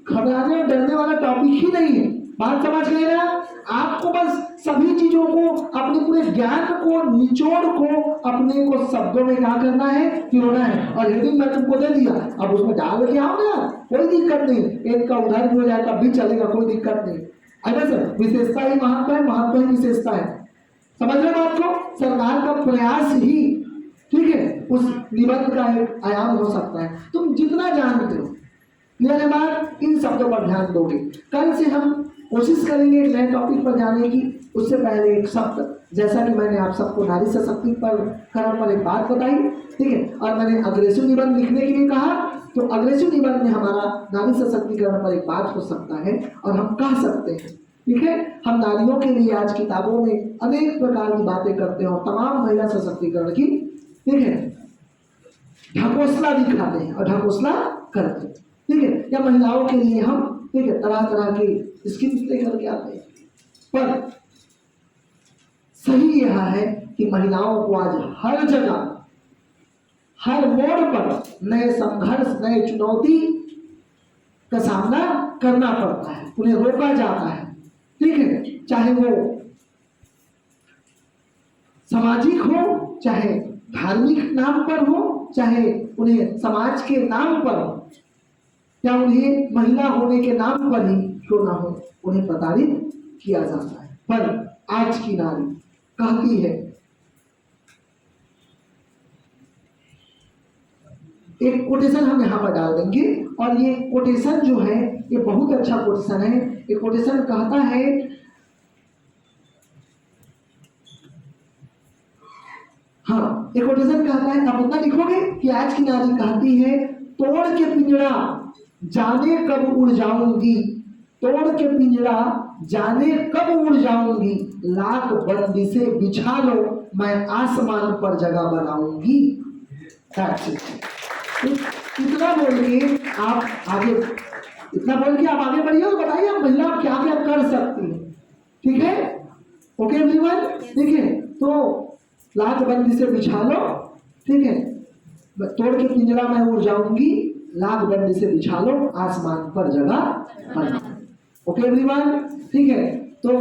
घबराने और डरने वाला टॉपिक ही नहीं है, बात समझ गए ना? आपको बस सभी चीजों को, अपने पूरे ज्ञान को, निचोड़ को अपने को शब्दों में क्या करना है, पिरोना है। और हेडिंग मैं तुमको दे दिया, अब उसमें डाल के आओ ना, कोई दिक्कत नहीं, एक का उधार भी हो जाए तब भी चलेगा, कोई दिक्कत नहीं। अगर सर विशेषता ही महत्व है, महत्व ही विशेषता है, समझ रहे बात को? सरकार का प्रयास ही, ठीक है, उस निबंध का एक आयाम हो सकता है। तुम जितना जानते हो, मेरे बाद इन शब्दों पर ध्यान दोगे। कल से हम कोशिश करेंगे नए टॉपिक पर जाने की। उससे पहले एक शब्द, जैसा कि मैंने आप सबको नारी सशक्तिकरण पर एक बात बताई, ठीक है, और मैंने अग्रेसिव निबंध लिखने के लिए कहा, तो अग्रेसिव निबंध में हमारा नारी सशक्तिकरण पर एक बात हो सकता है और हम कह सकते हैं, ठीक है, हम नारियों के लिए आज किताबों में अनेक प्रकार की बातें करते हैं और तमाम महिला सशक्तिकरण की, ठीक है, ढकोसला दिखाते हैं और ढकोसला करते हैं, ठीक है, या महिलाओं के लिए हम, ठीक है, तरह तरह की स्कीम लेकर के आते हैं। पर सही यह है कि महिलाओं को आज हर जगह, हर मोड़ पर नए संघर्ष, नए चुनौती का सामना करना पड़ता है, उन्हें रोका जाता है, ठीक है, चाहे वो सामाजिक हो, चाहे धार्मिक नाम पर हो, चाहे उन्हें समाज के नाम पर हो, या उन्हें महिला होने के नाम पर ही क्यों ना हो, उन्हें प्रताड़ित किया जाता है। पर आज की नारी कहती है, एक कोटेशन हम यहाँ पर डाल देंगे, और ये कोटेशन जो है ये बहुत अच्छा कोटेशन है। ये कोटेशन कहता है, हाँ, एक कोटेशन कहता है, आप उतना लिखोगे कि आज की नारी कहती है, तोड़ के पिंजरा जाने कब उड़ जाऊंगी, तोड़ के पिंजरा जाने कब उड़ जाऊंगी, लाख बंदिशे बिछा लो मैं आसमान पर जगह बनाऊंगी। That's it. इतना बोल के आप आगे, इतना बोल के आप आगे बढ़िए और बताइए आप महिला क्या क्या कर सकती है। ठीक है, ओके एवरीवन। ठीक है, तो लाख बंदिशे बिछा लो, ठीक है, तोड़ के पिंजरा में उड़ जाऊंगी, लाख बंदिशे बिछा लो आसमान पर जगह बनाओ। Okay everyone. ठीक है, तो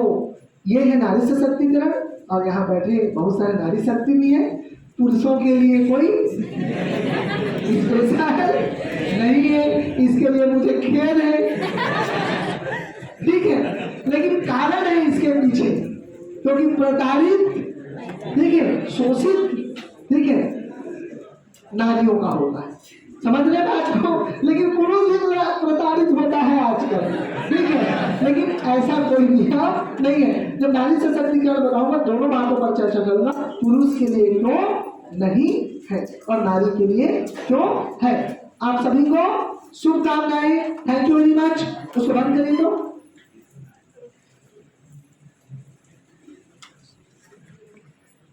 ये है नारी सशक्तिकरण, और यहाँ बैठे बहुत सारे नारी शक्ति भी है। पुरुषों के लिए कोई स्पेशल नहीं है, इसके लिए मुझे खेद है। ठीक है, लेकिन कारण है इसके पीछे, क्योंकि प्रताड़ित, ठीक है, शोषित, ठीक है, नारियों का होता है, समझ रहे बात को। लेकिन पुरुष भी प्रताड़ित होता है आजकल, ठीक है, लेकिन ऐसा कोई नियम नहीं है। जब नारी सशक्तिकरण बताऊंगा दोनों बातों पर चर्चा करूंगा, पुरुष के लिए क्यों नहीं है और नारी के लिए क्यों है। आप सभी को शुभकामनाएं। Thank you very much. उसको बंद करिए तो।